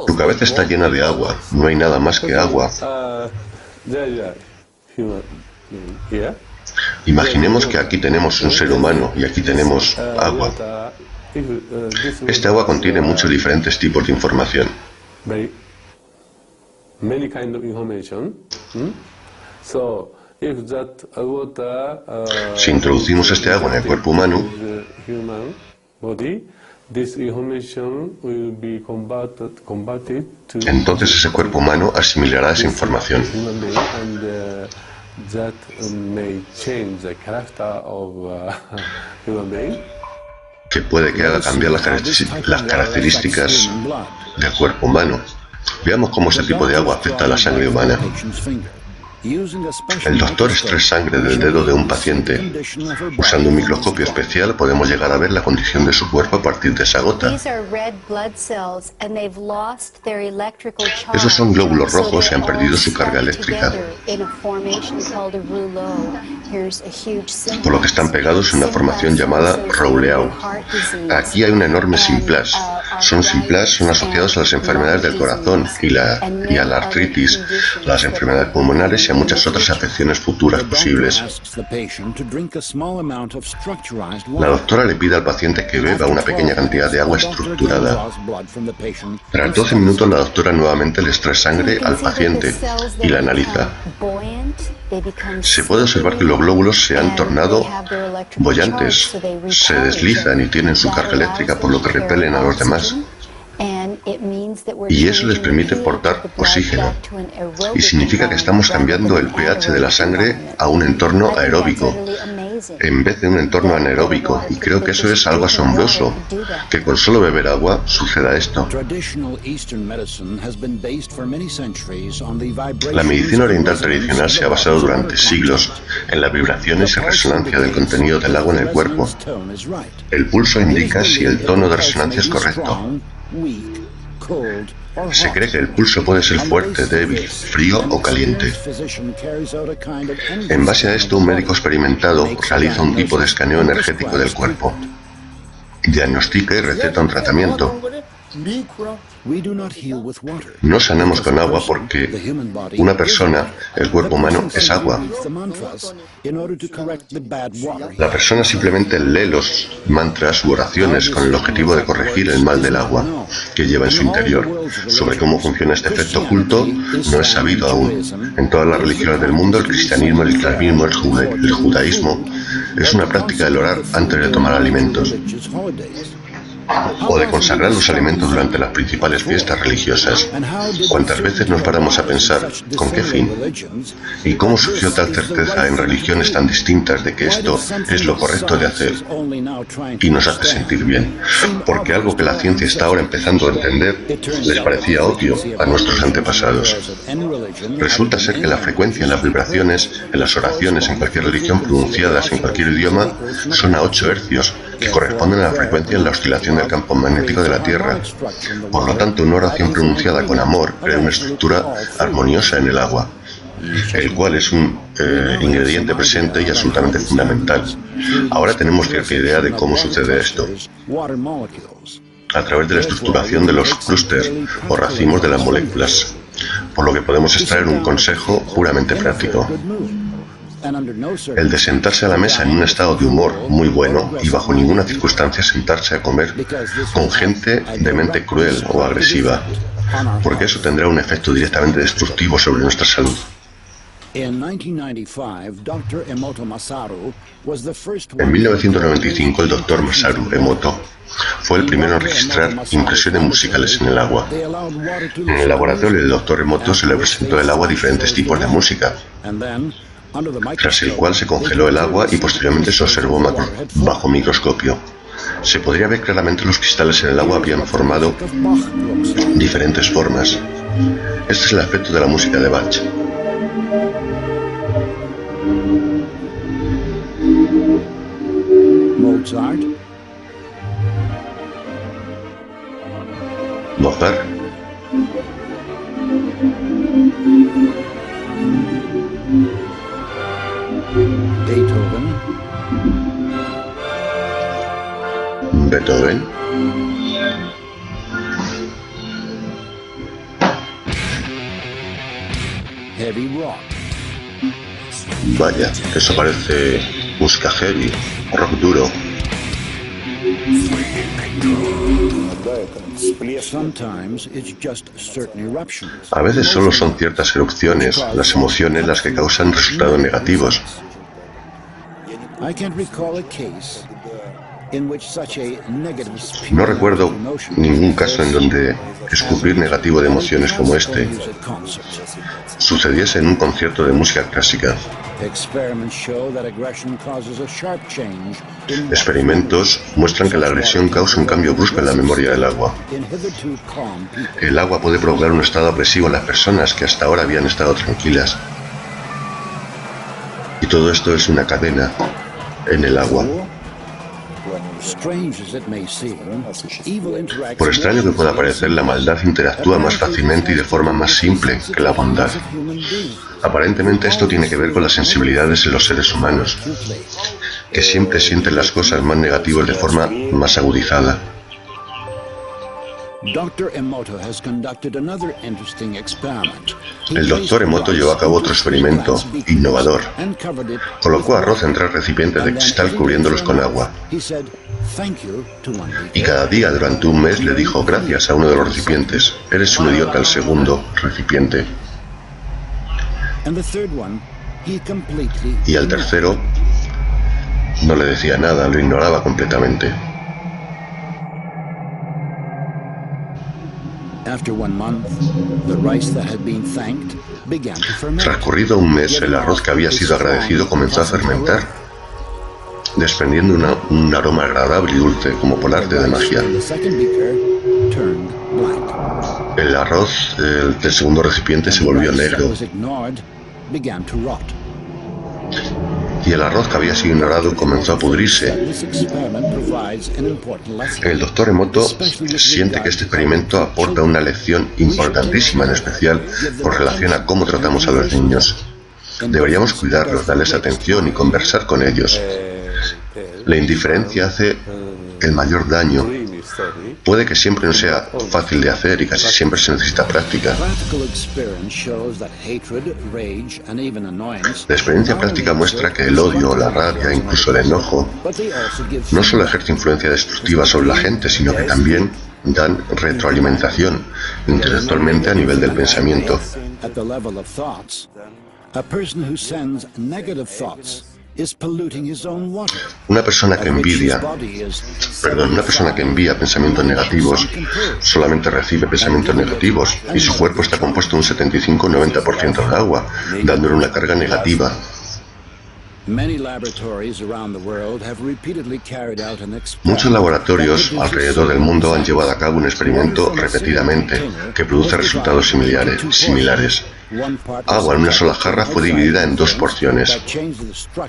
Tu cabeza está llena de agua, no hay nada más que agua. Imaginemos que aquí tenemos un ser humano y aquí tenemos agua. Este agua contiene muchos diferentes tipos de información. Si introducimos este agua en el cuerpo humano, entonces ese cuerpo humano asimilará esa información. Que puede que haga cambiar las características del cuerpo humano. Veamos cómo este tipo de agua afecta a la sangre humana. El doctor extrae sangre del dedo de un paciente. Usando un microscopio especial podemos llegar a ver la condición de su cuerpo a partir de esa gota. Esos son glóbulos rojos y han perdido su carga eléctrica, por lo que están pegados en una formación llamada Rouleau. Aquí hay una enorme simplas. Son asociados a las enfermedades del corazón y a la artritis, las enfermedades pulmonares y a muchas otras afecciones futuras posibles. La doctora le pide al paciente que beba una pequeña cantidad de agua estructurada. Tras 12 minutos la doctora nuevamente le extrae sangre al paciente y la analiza. Se puede observar que los glóbulos se han tornado bollantes, se deslizan y tienen su carga eléctrica, por lo que repelen a los demás. Y eso les permite portar oxígeno. Y significa que estamos cambiando el pH de la sangre a un entorno aeróbico, en vez de un entorno anaeróbico. Y creo que eso es algo asombroso, que con solo beber agua suceda esto. La medicina oriental tradicional se ha basado durante siglos en las vibraciones y resonancia del contenido del agua en el cuerpo. El pulso indica si el tono de resonancia es correcto. Se cree que el pulso puede ser fuerte, débil, frío o caliente. En base a esto, un médico experimentado realiza un tipo de escaneo energético del cuerpo, diagnostica y receta un tratamiento. No sanamos con agua porque una persona, el cuerpo humano, es agua. La persona simplemente lee los mantras u oraciones con el objetivo de corregir el mal del agua que lleva en su interior. Sobre cómo funciona este efecto oculto no es sabido aún. En todas las religiones del mundo, el cristianismo, el islamismo, el judaísmo, es una práctica del orar antes de tomar alimentos, o de consagrar los alimentos durante las principales fiestas religiosas. ¿Cuántas veces nos paramos a pensar con qué fin? ¿Y cómo surgió tal certeza en religiones tan distintas de que esto es lo correcto de hacer y nos hace sentir bien? Porque algo que la ciencia está ahora empezando a entender les parecía obvio a nuestros antepasados. Resulta ser que la frecuencia en las vibraciones, en las oraciones, en cualquier religión pronunciadas en cualquier idioma, son a 8 hercios, que corresponden a la frecuencia en la oscilación del campo magnético de la Tierra. Por lo tanto, una oración pronunciada con amor crea una estructura armoniosa en el agua, el cual es un ingrediente presente y absolutamente fundamental. Ahora tenemos cierta idea de cómo sucede esto, a través de la estructuración de los clústeres o racimos de las moléculas, por lo que podemos extraer un consejo puramente práctico. El de sentarse a la mesa en un estado de humor muy bueno y bajo ninguna circunstancia sentarse a comer con gente de mente cruel o agresiva, porque eso tendrá un efecto directamente destructivo sobre nuestra salud. En 1995, el Dr. Masaru Emoto fue el primero en registrar impresiones musicales en el agua. En el laboratorio del Dr. Emoto se le presentó el agua a diferentes tipos de música, tras el cual se congeló el agua y posteriormente se observó bajo microscopio. Se podría ver claramente los cristales en el agua habían formado diferentes formas. Este es el aspecto de la música de Bach. Mozart. Beethoven. Vaya, eso parece música heavy, rock duro. A veces solo son ciertas erupciones, las emociones, las que causan resultados negativos. No recuerdo ningún caso en donde escupir negativo de emociones como este sucediese en un concierto de música clásica. Experimentos muestran que la agresión causa un cambio brusco en la memoria del agua. El agua puede provocar un estado agresivo en las personas que hasta ahora habían estado tranquilas. Y todo esto es una cadena en el agua. Por extraño que pueda parecer, la maldad interactúa más fácilmente y de forma más simple que la bondad. Aparentemente esto tiene que ver con las sensibilidades en los seres humanos, que siempre sienten las cosas más negativas de forma más agudizada. El Dr. Emoto llevó a cabo otro experimento innovador. Colocó arroz en 3 recipientes de cristal cubriéndolos con agua. Y cada día durante un mes le dijo gracias a uno de los recipientes. Eres un idiota al segundo recipiente. Y al tercero no le decía nada, lo ignoraba completamente. Transcurrido un mes, el arroz que había sido agradecido comenzó a fermentar, desprendiendo un aroma agradable y dulce, como por arte de magia. El arroz del segundo recipiente se volvió negro. Y el arroz que había sido ignorado comenzó a pudrirse. El Dr. Emoto siente que este experimento aporta una lección importantísima, en especial con relación a cómo tratamos a los niños. Deberíamos cuidarlos, darles atención y conversar con ellos. La indiferencia hace el mayor daño Puede que siempre no sea fácil de hacer y casi siempre se necesita práctica. La experiencia práctica muestra que el odio, la rabia, incluso el enojo, no solo ejerce influencia destructiva sobre la gente, sino que también dan retroalimentación intelectualmente a nivel del pensamiento. Una persona que envía pensamientos negativos solamente recibe pensamientos negativos y su cuerpo está compuesto un 75-90% de agua, dándole una carga negativa. Muchos laboratorios alrededor del mundo han llevado a cabo un experimento repetidamente que produce resultados similares. Agua en una sola jarra fue dividida en dos porciones.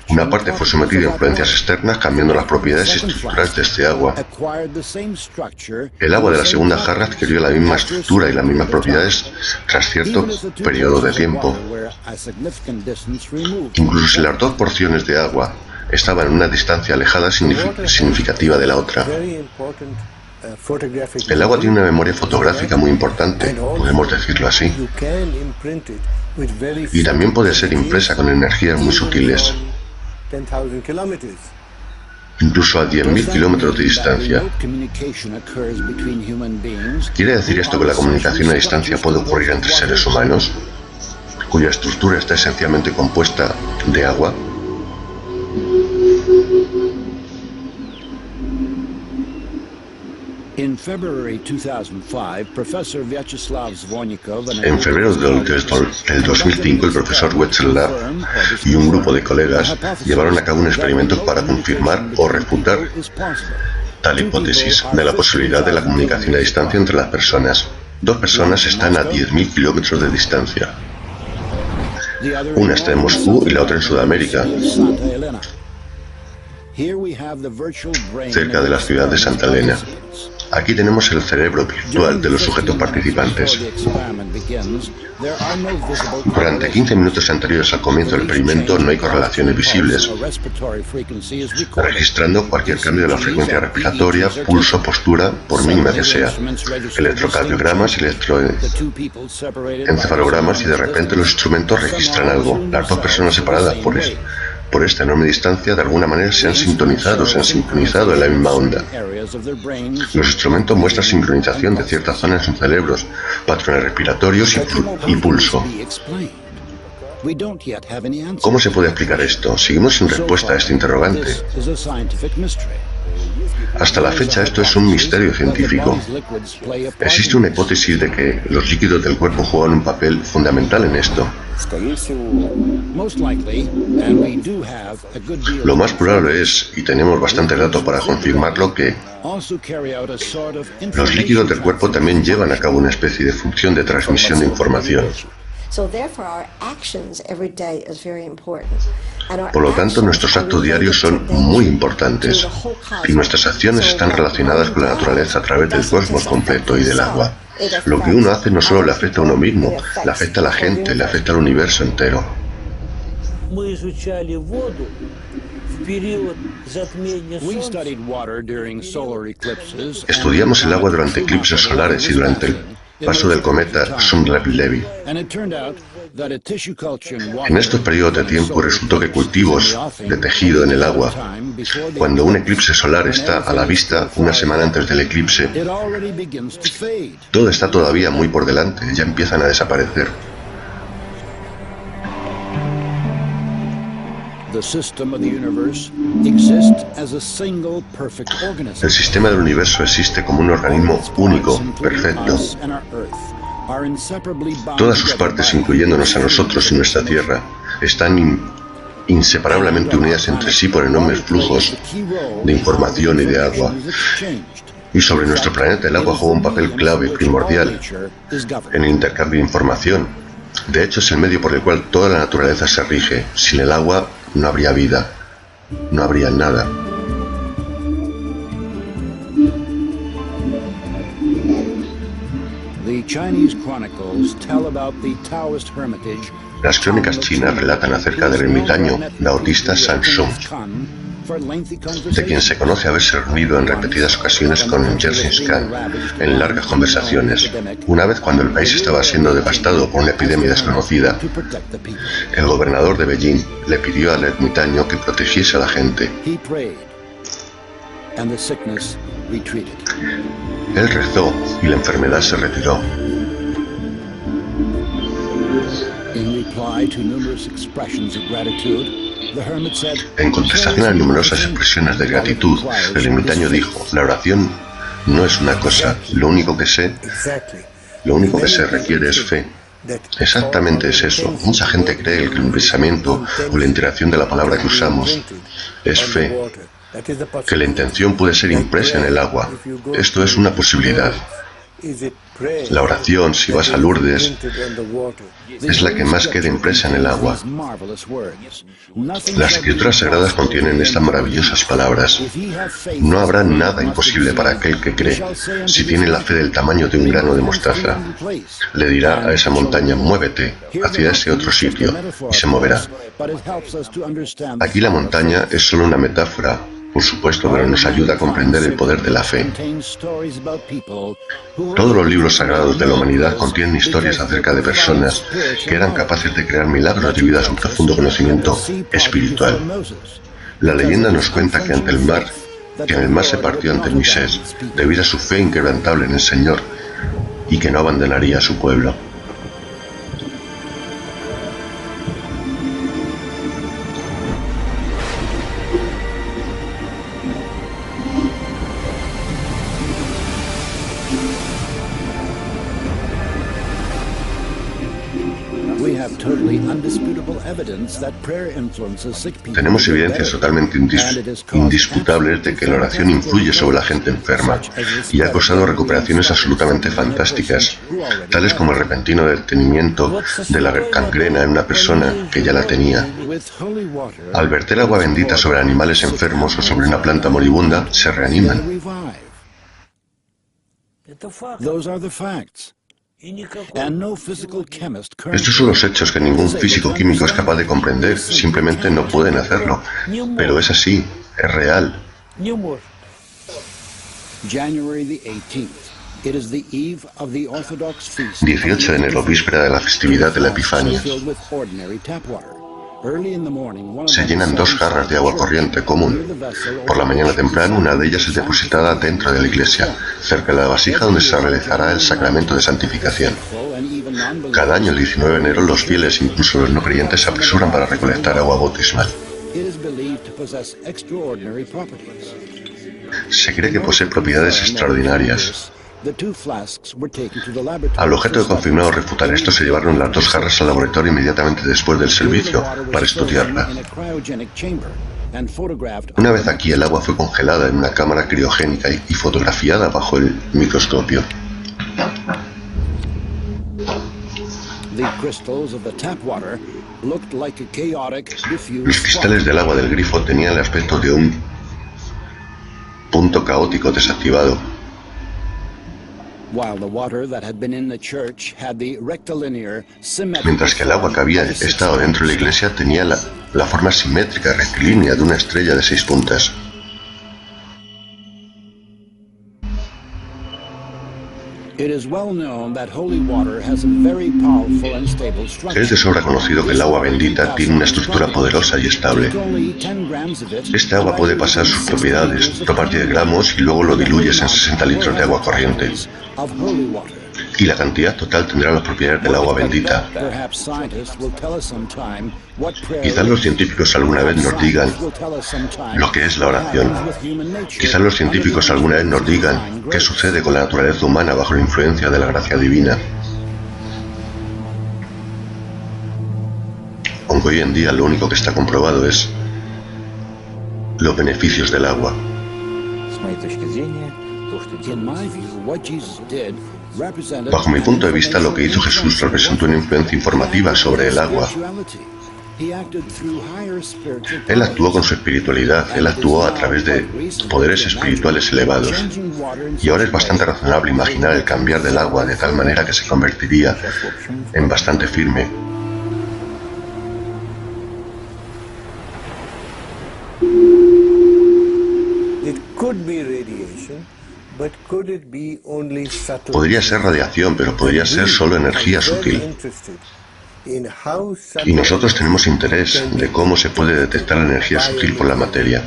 Una parte fue sometida a influencias externas, cambiando las propiedades y estructuras de este agua. El agua de la segunda jarra adquirió la misma estructura y las mismas propiedades tras cierto periodo de tiempo. Incluso si las dos porciones de agua estaban en una distancia alejada significativa de la otra. El agua tiene una memoria fotográfica muy importante, podemos decirlo así, y también puede ser impresa con energías muy sutiles, incluso a 10.000 kilómetros de distancia. ¿Quiere decir esto que la comunicación a distancia puede ocurrir entre seres humanos, cuya estructura está esencialmente compuesta de agua? En febrero del 2005, el profesor Vyacheslav y un grupo de colegas llevaron a cabo un experimento para confirmar o refutar tal hipótesis de la posibilidad de la comunicación a distancia entre las personas. Dos personas están a 10.000 kilómetros de distancia. Una está en Moscú y la otra en Sudamérica, cerca de la ciudad de Santa Elena. Aquí tenemos el cerebro virtual de los sujetos participantes. Durante 15 minutos anteriores al comienzo del experimento no hay correlaciones visibles, registrando cualquier cambio de la frecuencia respiratoria, pulso, postura, por mínima que sea, electrocardiogramas, electroencefalogramas, y de repente los instrumentos registran algo. Las dos personas separadas por esta enorme distancia de alguna manera se han sincronizado en la misma onda. Los instrumentos muestran sincronización de ciertas zonas en cerebros, patrones respiratorios y pulso. ¿Cómo se puede explicar esto? Seguimos sin respuesta a este interrogante. Hasta la fecha esto es un misterio científico. Existe una hipótesis de que los líquidos del cuerpo juegan un papel fundamental en esto. Lo más probable es, y tenemos bastantes datos para confirmarlo, que los líquidos del cuerpo también llevan a cabo una especie de función de transmisión de información. Por lo tanto, nuestros actos diarios son muy importantes y nuestras acciones están relacionadas con la naturaleza a través del cosmos completo y del agua. Lo que uno hace no solo le afecta a uno mismo, le afecta a la gente, le afecta al universo entero. Estudiamos el agua durante eclipses solares y durante el paso del cometa Sun-Levy. En estos periodos de tiempo resultó que cultivos de tejido en el agua, cuando un eclipse solar está a la vista una semana antes del eclipse, todo está todavía muy por delante, ya empiezan a desaparecer. El sistema del universo existe como un organismo único, perfecto. Todas sus partes, incluyéndonos a nosotros y nuestra Tierra, están inseparablemente unidas entre sí por enormes flujos de información y de agua. Y sobre nuestro planeta el agua juega un papel clave, primordial, en el intercambio de información. De hecho, es el medio por el cual toda la naturaleza se rige. Sin el agua no habría vida, no habría nada. Las crónicas chinas relatan acerca del ermitaño taoísta Sanshun, de quien se conoce haberse reunido en repetidas ocasiones con Gengis Khan en largas conversaciones. Una vez, cuando el país estaba siendo devastado por una epidemia desconocida, el gobernador de Beijing le pidió al ermitaño que protegiese a la gente. Él rezó y la enfermedad se retiró. En contestación a numerosas expresiones de gratitud, el ermitaño dijo: la oración no es una cosa, lo único que se requiere es fe. Exactamente es eso. Mucha gente cree que el pensamiento o la interacción de la palabra que usamos es fe, que la intención puede ser impresa en el agua. Esto es una posibilidad. La oración, si vas a Lourdes, es la que más queda impresa en el agua. Las escrituras sagradas contienen estas maravillosas palabras: no habrá nada imposible para aquel que cree. Si tiene la fe del tamaño de un grano de mostaza, le dirá a esa montaña: muévete hacia ese otro sitio, y se moverá. Aquí la montaña es solo una metáfora, por supuesto, pero nos ayuda a comprender el poder de la fe. Todos los libros sagrados de la humanidad contienen historias acerca de personas que eran capaces de crear milagros debido a su profundo conocimiento espiritual. La leyenda nos cuenta que en el mar se partió ante Moisés, debido a su fe inquebrantable en el Señor, y que no abandonaría a su pueblo. Tenemos evidencias totalmente indisputables de que la oración influye sobre la gente enferma y ha causado recuperaciones absolutamente fantásticas, tales como el repentino detenimiento de la gangrena en una persona que ya la tenía. Al verter agua bendita sobre animales enfermos o sobre una planta moribunda, se reaniman. Estos son los hechos que ningún físico químico es capaz de comprender, simplemente no pueden hacerlo. Pero es así, es real. 18 de enero, víspera de la festividad de la Epifanía. Se llenan 2 jarras de agua corriente común. Por la mañana temprano, una de ellas es depositada dentro de la iglesia, cerca de la vasija donde se realizará el sacramento de santificación. Cada año, el 19 de enero, los fieles, incluso los no creyentes, se apresuran para recolectar agua bautismal. Se cree que posee propiedades extraordinarias. Al objeto de confirmar o refutar esto, se llevaron las 2 jarras al laboratorio inmediatamente después del servicio para estudiarla. Una vez aquí, el agua fue congelada en una cámara criogénica y fotografiada bajo el microscopio. Los cristales del agua del grifo tenían el aspecto de un punto caótico desactivado. Mientras que el agua que había estado dentro de la iglesia tenía la forma simétrica rectilínea de una estrella de 6 puntas. Es de sobra conocido que el agua bendita tiene una estructura poderosa y estable. Este agua puede pasar sus propiedades, tomas 10 gramos y luego lo diluyes en 60 litros de agua corriente. Y la cantidad total tendrá las propiedades del agua bendita. Quizás los científicos alguna vez nos digan lo que es la oración. Quizás los científicos alguna vez nos digan qué sucede con la naturaleza humana bajo la influencia de la gracia divina. Aunque hoy en día lo único que está comprobado es los beneficios del agua. Bajo mi punto de vista, lo que hizo Jesús representó una influencia informativa sobre el agua. Él actuó con su espiritualidad, él actuó a través de poderes espirituales elevados. Y ahora es bastante razonable imaginar el cambiar del agua de tal manera que se convertiría en bastante firme. Podría ser radiación, pero podría ser solo energía sutil. Y nosotros tenemos interés de cómo se puede detectar la energía sutil por la materia.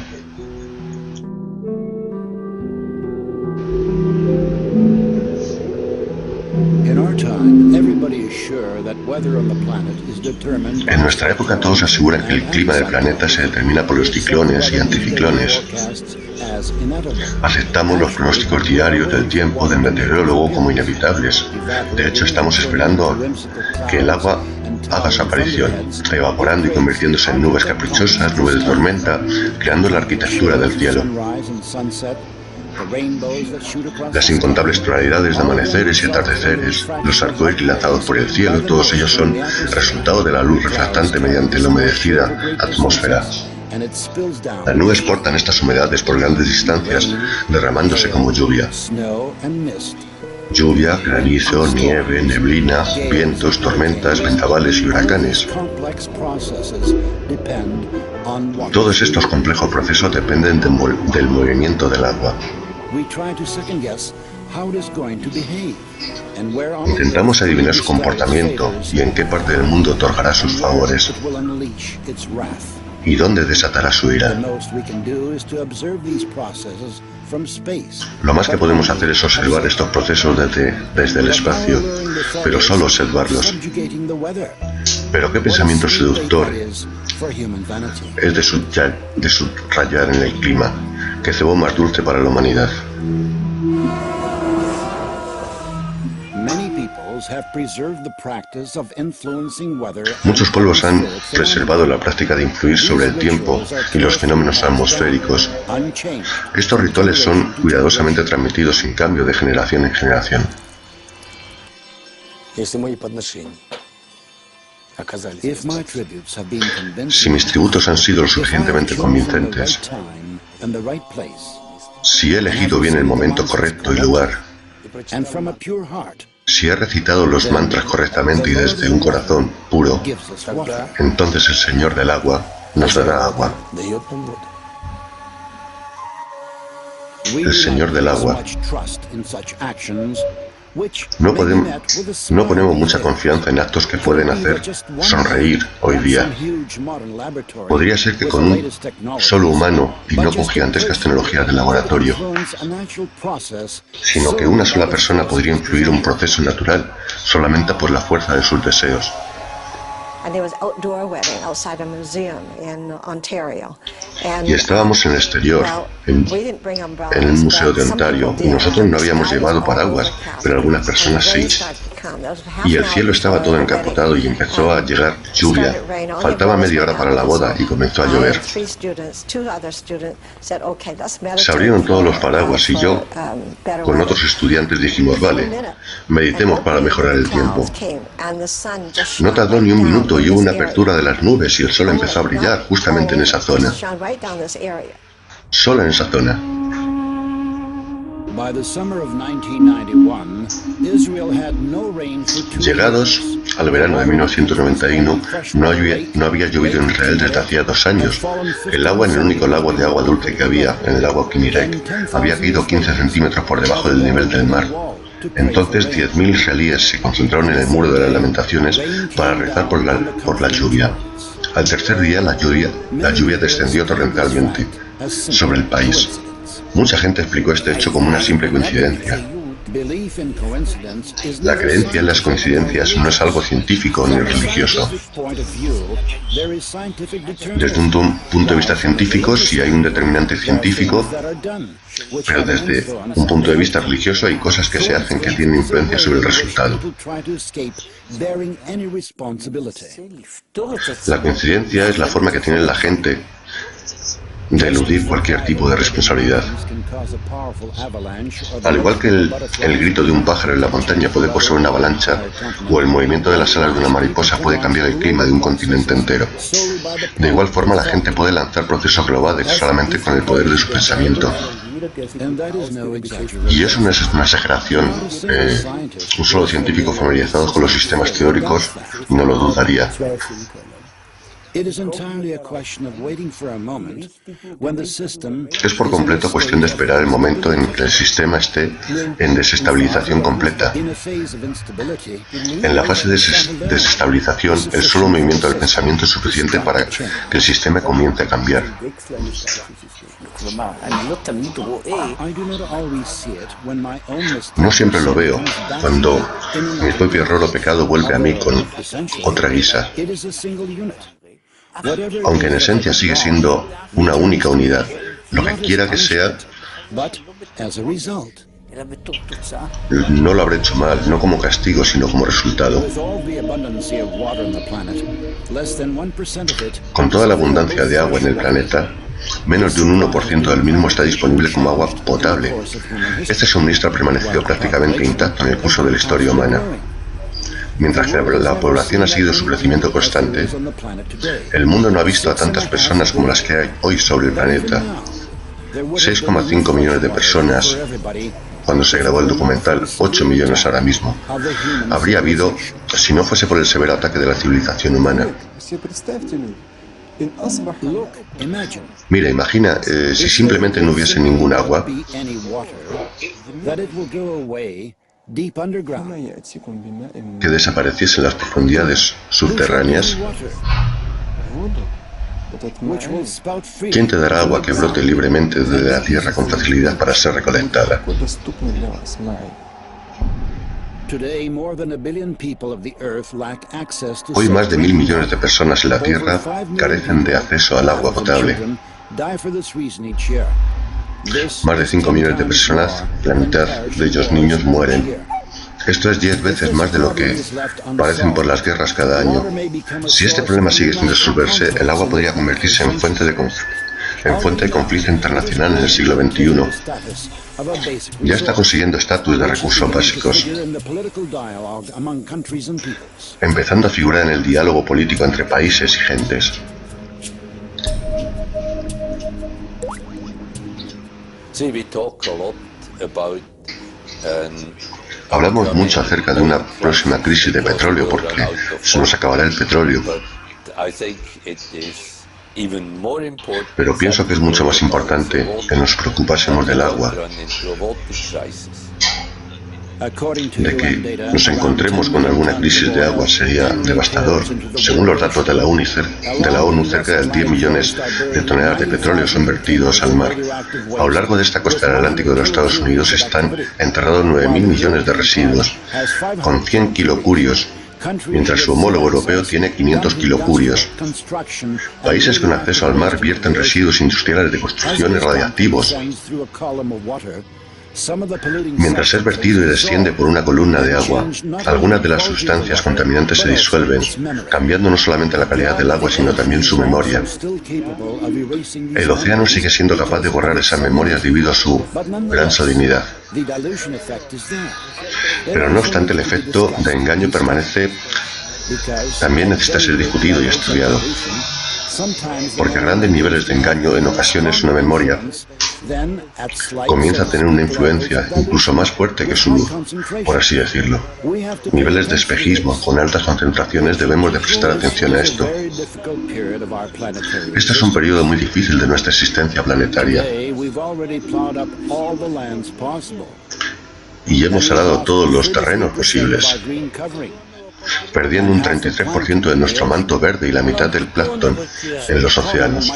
En nuestra época todos aseguran que el clima del planeta se determina por los ciclones y anticiclones. Aceptamos los pronósticos diarios del tiempo del meteorólogo como inevitables. De hecho, estamos esperando que el agua haga su aparición, evaporando y convirtiéndose en nubes caprichosas, nubes de tormenta, creando la arquitectura del cielo. Las incontables tonalidades de amaneceres y atardeceres, los arcoíris lanzados por el cielo, todos ellos son resultado de la luz reflectante mediante la humedecida atmósfera. Las nubes portan estas humedades por grandes distancias, derramándose como lluvia. Lluvia, granizo, nieve, neblina, vientos, tormentas, vendavales y huracanes. Todos estos complejos procesos dependen del movimiento del agua. Intentamos adivinar su comportamiento y en qué parte del mundo otorgará sus favores y dónde desatará su ira. Lo más que podemos hacer es observar estos procesos desde el espacio, pero solo observarlos. Pero qué pensamiento seductor es de subrayar en el clima, que cebó más dulce para la humanidad. Muchos pueblos han preservado la práctica de influir sobre el tiempo y los fenómenos atmosféricos. Estos rituales son cuidadosamente transmitidos sin cambio de generación en generación. Si mis tributos han sido lo suficientemente convincentes, si he elegido bien el momento correcto y lugar, si he recitado los mantras correctamente y desde un corazón puro, entonces el Señor del agua nos dará agua. El Señor del agua. No ponemos mucha confianza en actos que pueden hacer sonreír hoy día. Podría ser que con un solo humano, y no con gigantescas tecnologías de laboratorio, sino que una sola persona podría influir un proceso natural solamente por la fuerza de sus deseos. Y estábamos en el exterior, en el Museo de Ontario, y nosotros no habíamos llevado paraguas, pero algunas personas sí. Y el cielo estaba todo encapotado y empezó a llegar lluvia. Faltaba media hora para la boda y comenzó a llover. Se abrieron todos los paraguas y yo, con otros estudiantes, dijimos, vale, meditemos para mejorar el tiempo. No tardó ni un minuto y hubo una apertura de las nubes y el sol empezó a brillar justamente en esa zona. Solo en esa zona. Llegados al verano de 1991, no había llovido en Israel desde hacía 2 años. El agua en el único lago de agua dulce que había, en el lago Kinneret, había caído 15 centímetros por debajo del nivel del mar. Entonces 10.000 israelíes se concentraron en el muro de las lamentaciones para rezar por la lluvia. Al tercer día la lluvia descendió torrencialmente sobre el país. Mucha gente explicó este hecho como una simple coincidencia. La creencia en las coincidencias no es algo científico ni religioso. Desde un punto de vista científico, sí hay un determinante científico, pero desde un punto de vista religioso hay cosas que se hacen que tienen influencia sobre el resultado. La coincidencia es la forma que tiene la gente de eludir cualquier tipo de responsabilidad. Al igual que el grito de un pájaro en la montaña puede causar una avalancha, o el movimiento de las alas de una mariposa puede cambiar el clima de un continente entero. De igual forma, la gente puede lanzar procesos globales solamente con el poder de su pensamiento. Y eso no es una exageración. Un solo científico familiarizado con los sistemas teóricos no lo dudaría. Es por completo cuestión de esperar el momento en que el sistema esté en desestabilización completa. En la fase de desestabilización, el solo movimiento del pensamiento es suficiente para que el sistema comience a cambiar. No siempre lo veo cuando mi propio error o pecado vuelve a mí con otra guisa, aunque en esencia sigue siendo una única unidad, lo que quiera que sea. No lo habré hecho mal, no como castigo, sino como resultado. Con toda la abundancia de agua en el planeta, menos de un 1% del mismo está disponible como agua potable. Este suministro ha permanecido prácticamente intacto en el curso de la historia humana. Mientras que la población ha seguido su crecimiento constante, el mundo no ha visto a tantas personas como las que hay hoy sobre el planeta. 6,5 millones de personas cuando se grabó el documental, 8 millones ahora mismo. Habría habido si no fuese por el severo ataque de la civilización humana. Mira, imagina si simplemente no hubiese ningún agua. Que desapareciese en las profundidades subterráneas. ¿Quién te dará agua que brote libremente desde la tierra con facilidad para ser recolectada? Hoy más de 1.000 millones de personas en la Tierra carecen de acceso al agua potable. Más de 5 millones de personas, la mitad de ellos niños, mueren. Esto es 10 veces más de lo que padecen por las guerras cada año. Si este problema sigue sin resolverse, el agua podría convertirse en fuente de conflicto internacional en el siglo XXI. Ya está consiguiendo estatus de recursos básicos, empezando a figurar en el diálogo político entre países y gentes. Hablamos mucho acerca de una próxima crisis de petróleo porque se nos acabará el petróleo. Pero pienso que es mucho más importante que nos preocupásemos del agua. De que nos encontremos con alguna crisis de agua sería devastador. Según los datos de la ONU, cerca de 10 millones de toneladas de petróleo son vertidos al mar. A lo largo de esta costa del Atlántico de los Estados Unidos están enterrados 9.000 millones de residuos, con 100 kilocurios, mientras su homólogo europeo tiene 500 kilocurios. Países con acceso al mar vierten residuos industriales de construcción y radiactivos. Mientras es vertido y desciende por una columna de agua, algunas de las sustancias contaminantes se disuelven, cambiando no solamente la calidad del agua, sino también su memoria. El océano sigue siendo capaz de borrar esas memorias debido a su gran salinidad. Pero no obstante, el efecto de engaño permanece. También necesita ser discutido y estudiado. Porque a grandes niveles de engaño, en ocasiones una memoria comienza a tener una influencia incluso más fuerte que su luz, por así decirlo. Niveles de espejismo con altas concentraciones, debemos de prestar atención a esto. Este es un periodo muy difícil de nuestra existencia planetaria. Y hemos arado todos los terrenos posibles, perdiendo un 33% de nuestro manto verde y la mitad del plancton en los océanos.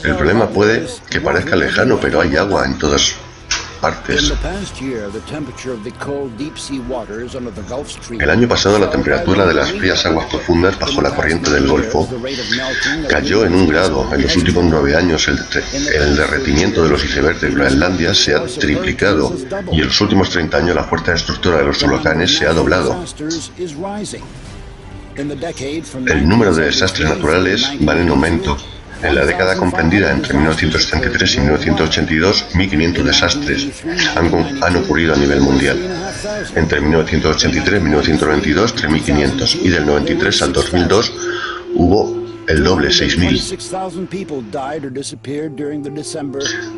El problema puede que parezca lejano, pero hay agua en todas partes. El año pasado la temperatura de las frías aguas profundas bajo la corriente del Golfo cayó en 1 grado. En los últimos 9 años el derretimiento de los icebergs de Groenlandia se ha triplicado y en los últimos 30 años la fuerza de estructura de los huracanes se ha doblado. El número de desastres naturales va en aumento. En la década comprendida entre 1973 y 1982, 1.500 desastres han ocurrido a nivel mundial. Entre 1983 y 1992, 3.500. Y del 93 al 2002 hubo el doble, 6.000.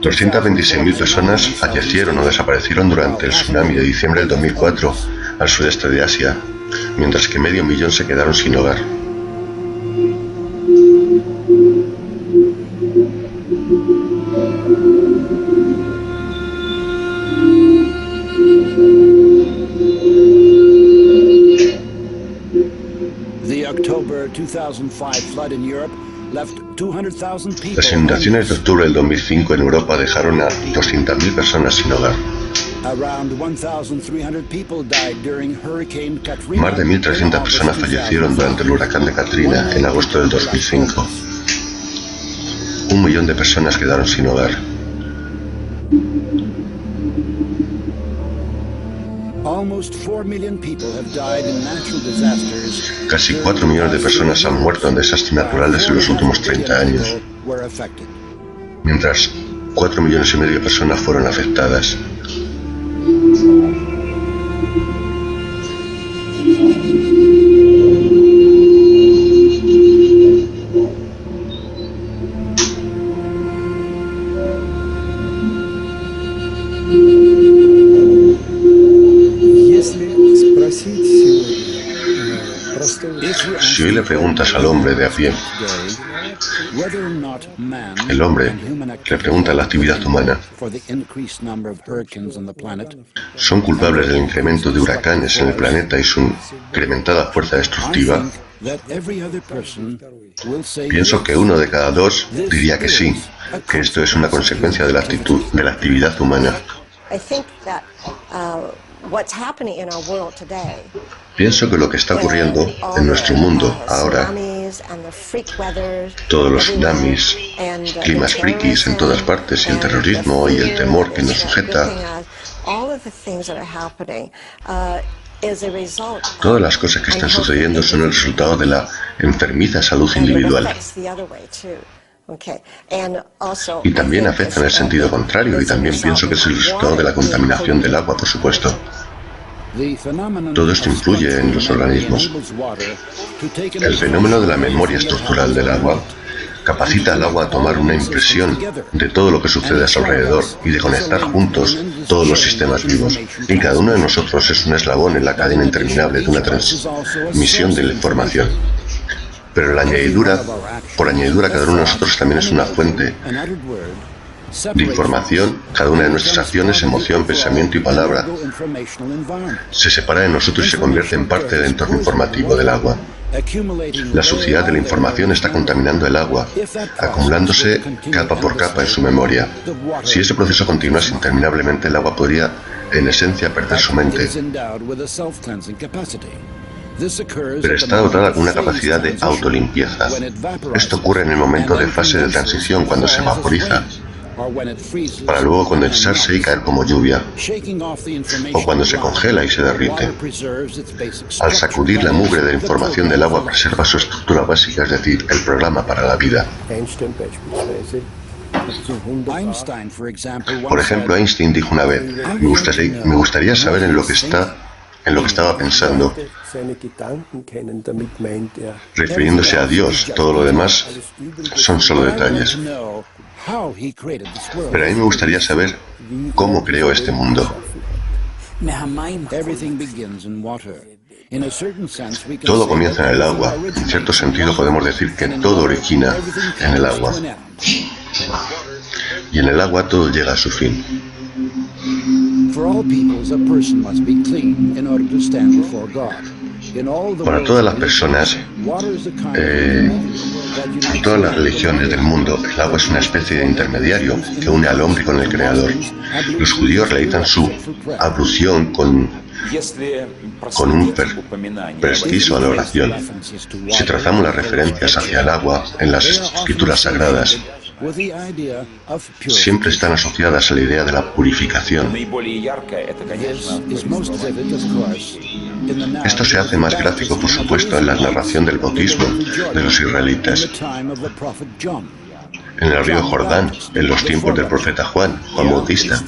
226.000 personas fallecieron o desaparecieron durante el tsunami de diciembre del 2004 al sudeste de Asia, mientras que 500.000 se quedaron sin hogar. Las inundaciones de octubre del 2005 en Europa dejaron a 200.000 personas sin hogar. Más de 1.300 personas fallecieron durante el huracán de Katrina en agosto del 2005. 1 millón de personas quedaron sin hogar. Casi 4 millones de personas han muerto en desastres naturales en los últimos 30 años, mientras 4,5 millones de personas fueron afectadas. Si hoy le preguntas al hombre de a pie, el hombre le pregunta a la actividad humana, ¿son culpables del incremento de huracanes en el planeta y su incrementada fuerza destructiva? Pienso que 1 de cada 2 diría que sí, que esto es una consecuencia de la actividad humana. Pienso que lo que está ocurriendo en nuestro mundo ahora, todos los tsunamis, climas frikis en todas partes y el terrorismo y el temor que nos sujeta, todas las cosas que están sucediendo son el resultado de la enfermiza salud individual. Y también afecta en el sentido contrario, y también pienso que es el resultado de la contaminación del agua, por supuesto. Todo esto influye en los organismos. El fenómeno de la memoria estructural del agua capacita al agua a tomar una impresión de todo lo que sucede a su alrededor y de conectar juntos todos los sistemas vivos. Y cada uno de nosotros es un eslabón en la cadena interminable de una transmisión de la información. Pero por añadidura, cada uno de nosotros también es una fuente de información. Cada una de nuestras acciones, emoción, pensamiento y palabra se separa de nosotros y se convierte en parte del entorno informativo del agua. La suciedad de la información está contaminando el agua, acumulándose capa por capa en su memoria. Si ese proceso continuase interminablemente, el agua podría, en esencia, perder su mente. Pero está dotada con una capacidad de autolimpieza. Esto ocurre en el momento de fase de transición, cuando se vaporiza, para luego condensarse y caer como lluvia, o cuando se congela y se derrite. Al sacudir la mugre de la información del agua, preserva su estructura básica, es decir, el programa para la vida. Por ejemplo, Einstein dijo una vez: me gustaría saber en lo que estaba pensando, refiriéndose a Dios. Todo lo demás son solo detalles. Pero a mí me gustaría saber cómo creó este mundo. Todo comienza en el agua. En cierto sentido podemos decir que todo origina en el agua. Y en el agua todo llega a su fin. Para todas las personas, en todas las religiones del mundo, el agua es una especie de intermediario que une al hombre con el Creador. Los judíos realizan su ablución con un prescriso a la oración. Si trazamos las referencias hacia el agua en las escrituras sagradas, siempre están asociadas a la idea de la purificación. Esto se hace más gráfico, por supuesto, en la narración del bautismo de los israelitas, en el río Jordán, en los tiempos del profeta Juan Bautista.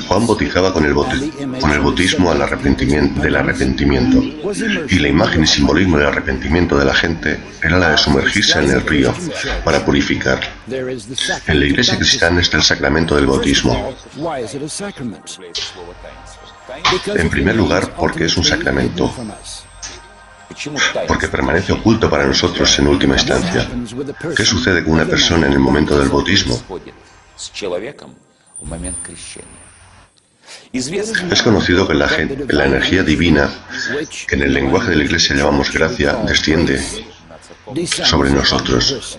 Juan bautizaba con el bautismo del arrepentimiento, y la imagen y simbolismo del arrepentimiento de la gente era la de sumergirse en el río para purificar. En la Iglesia cristiana está el sacramento del bautismo. En primer lugar, porque es un sacramento, porque permanece oculto para nosotros en última instancia. ¿Qué sucede con una persona en el momento del bautismo? Es conocido que la energía divina, que en el lenguaje de la Iglesia llamamos gracia, desciende sobre nosotros.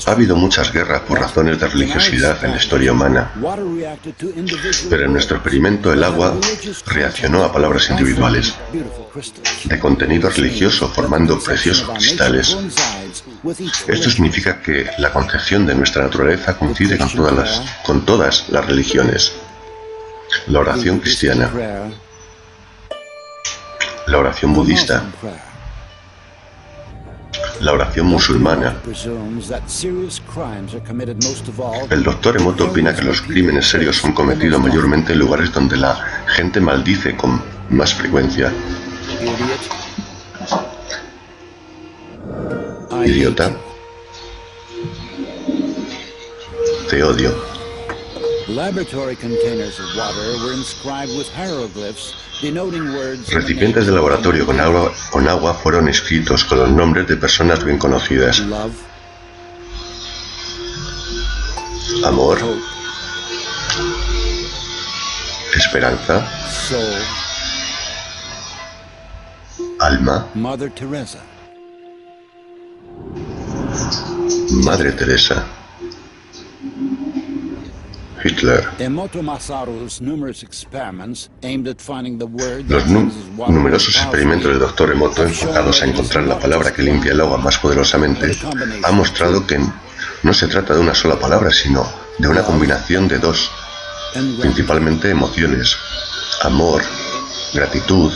Ha habido muchas guerras por razones de religiosidad en la historia humana, pero en nuestro experimento el agua reaccionó a palabras individuales de contenido religioso formando preciosos cristales. Esto significa que la concepción de nuestra naturaleza coincide con todas las religiones. La oración cristiana, la oración budista, la oración musulmana. El doctor Emoto opina que los crímenes serios son cometidos mayormente en lugares donde la gente maldice con más frecuencia. Idiota. Te odio. Recipientes de laboratorio con agua fueron escritos con los nombres de personas bien conocidas. Amor. Esperanza. Alma. Madre Teresa. Hitler. Los numerosos experimentos del Dr. Emoto enfocados a encontrar la palabra que limpia el agua más poderosamente han mostrado que no se trata de una sola palabra, sino de una combinación de dos, principalmente emociones: amor, gratitud.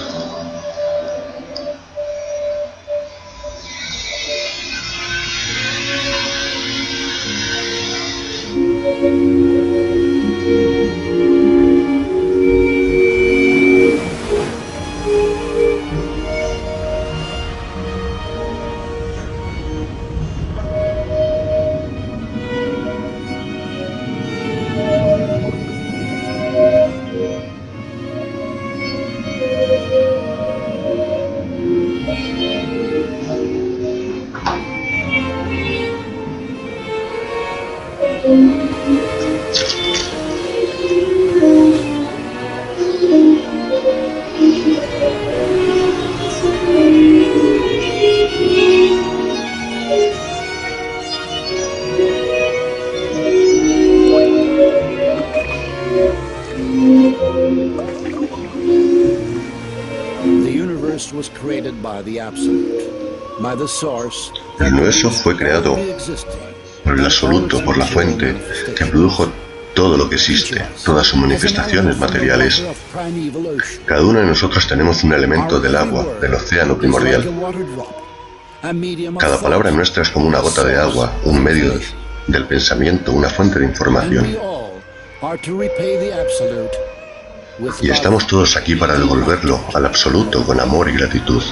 El universo fue creado por el absoluto, por la fuente que produjo todo lo que existe, todas sus manifestaciones materiales. Cada uno de nosotros tenemos un elemento del agua, del océano primordial. Cada palabra nuestra es como una gota de agua, un medio del pensamiento, una fuente de información. Y estamos todos aquí para devolverlo al absoluto con amor y gratitud.